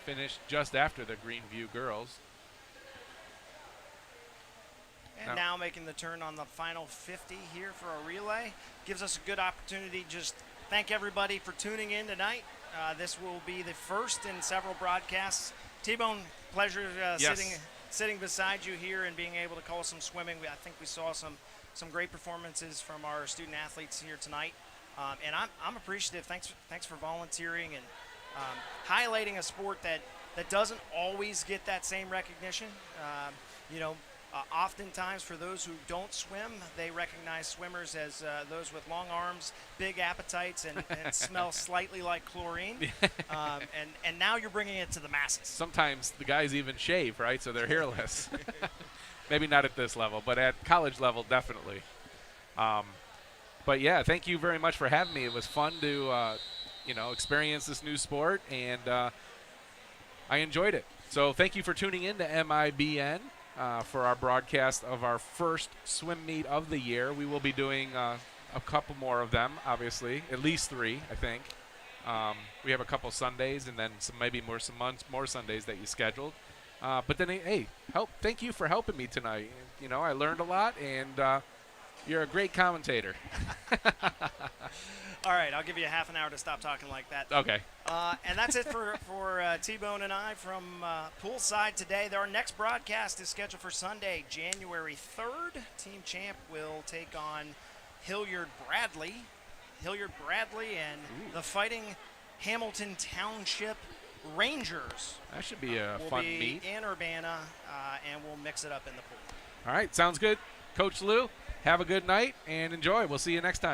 finished just after the Greenview girls. And now making the turn on the final 50 here for a relay. Gives us a good opportunity. Just thank everybody for tuning in tonight. This will be the first in several broadcasts. T-Bone, pleasure Yes. sitting beside you here and being able to call some swimming. I think we saw some great performances from our student athletes here tonight. And I'm appreciative. Thanks for volunteering and highlighting a sport that doesn't always get that same recognition. Oftentimes for those who don't swim, they recognize swimmers as those with long arms, big appetites, and smell slightly like chlorine. And now you're bringing it to the masses. Sometimes the guys even shave, right? So they're hairless. Maybe not at this level, but at college level, definitely. But yeah, thank you very much for having me. It was fun to, experience this new sport, and I enjoyed it. So thank you for tuning in to M.I.B.N. For our broadcast of our first swim meet of the year. We will be doing a couple more of them, obviously, at least 3, I think. We have a couple Sundays, and then some more Sundays that you scheduled. But then, hey, thank you for helping me tonight. I learned a lot, and you're a great commentator. All right, I'll give you a half an hour to stop talking like that. Okay. And that's it for T-Bone and I from Poolside today. Our next broadcast is scheduled for Sunday, January 3rd. Team Champ will take on Hilliard Bradley and the Fighting Hamilton Township Rangers. That should be a fun meet. In Urbana, and we'll mix it up in the pool. All right, sounds good. Coach Lou, have a good night and enjoy. We'll see you next time.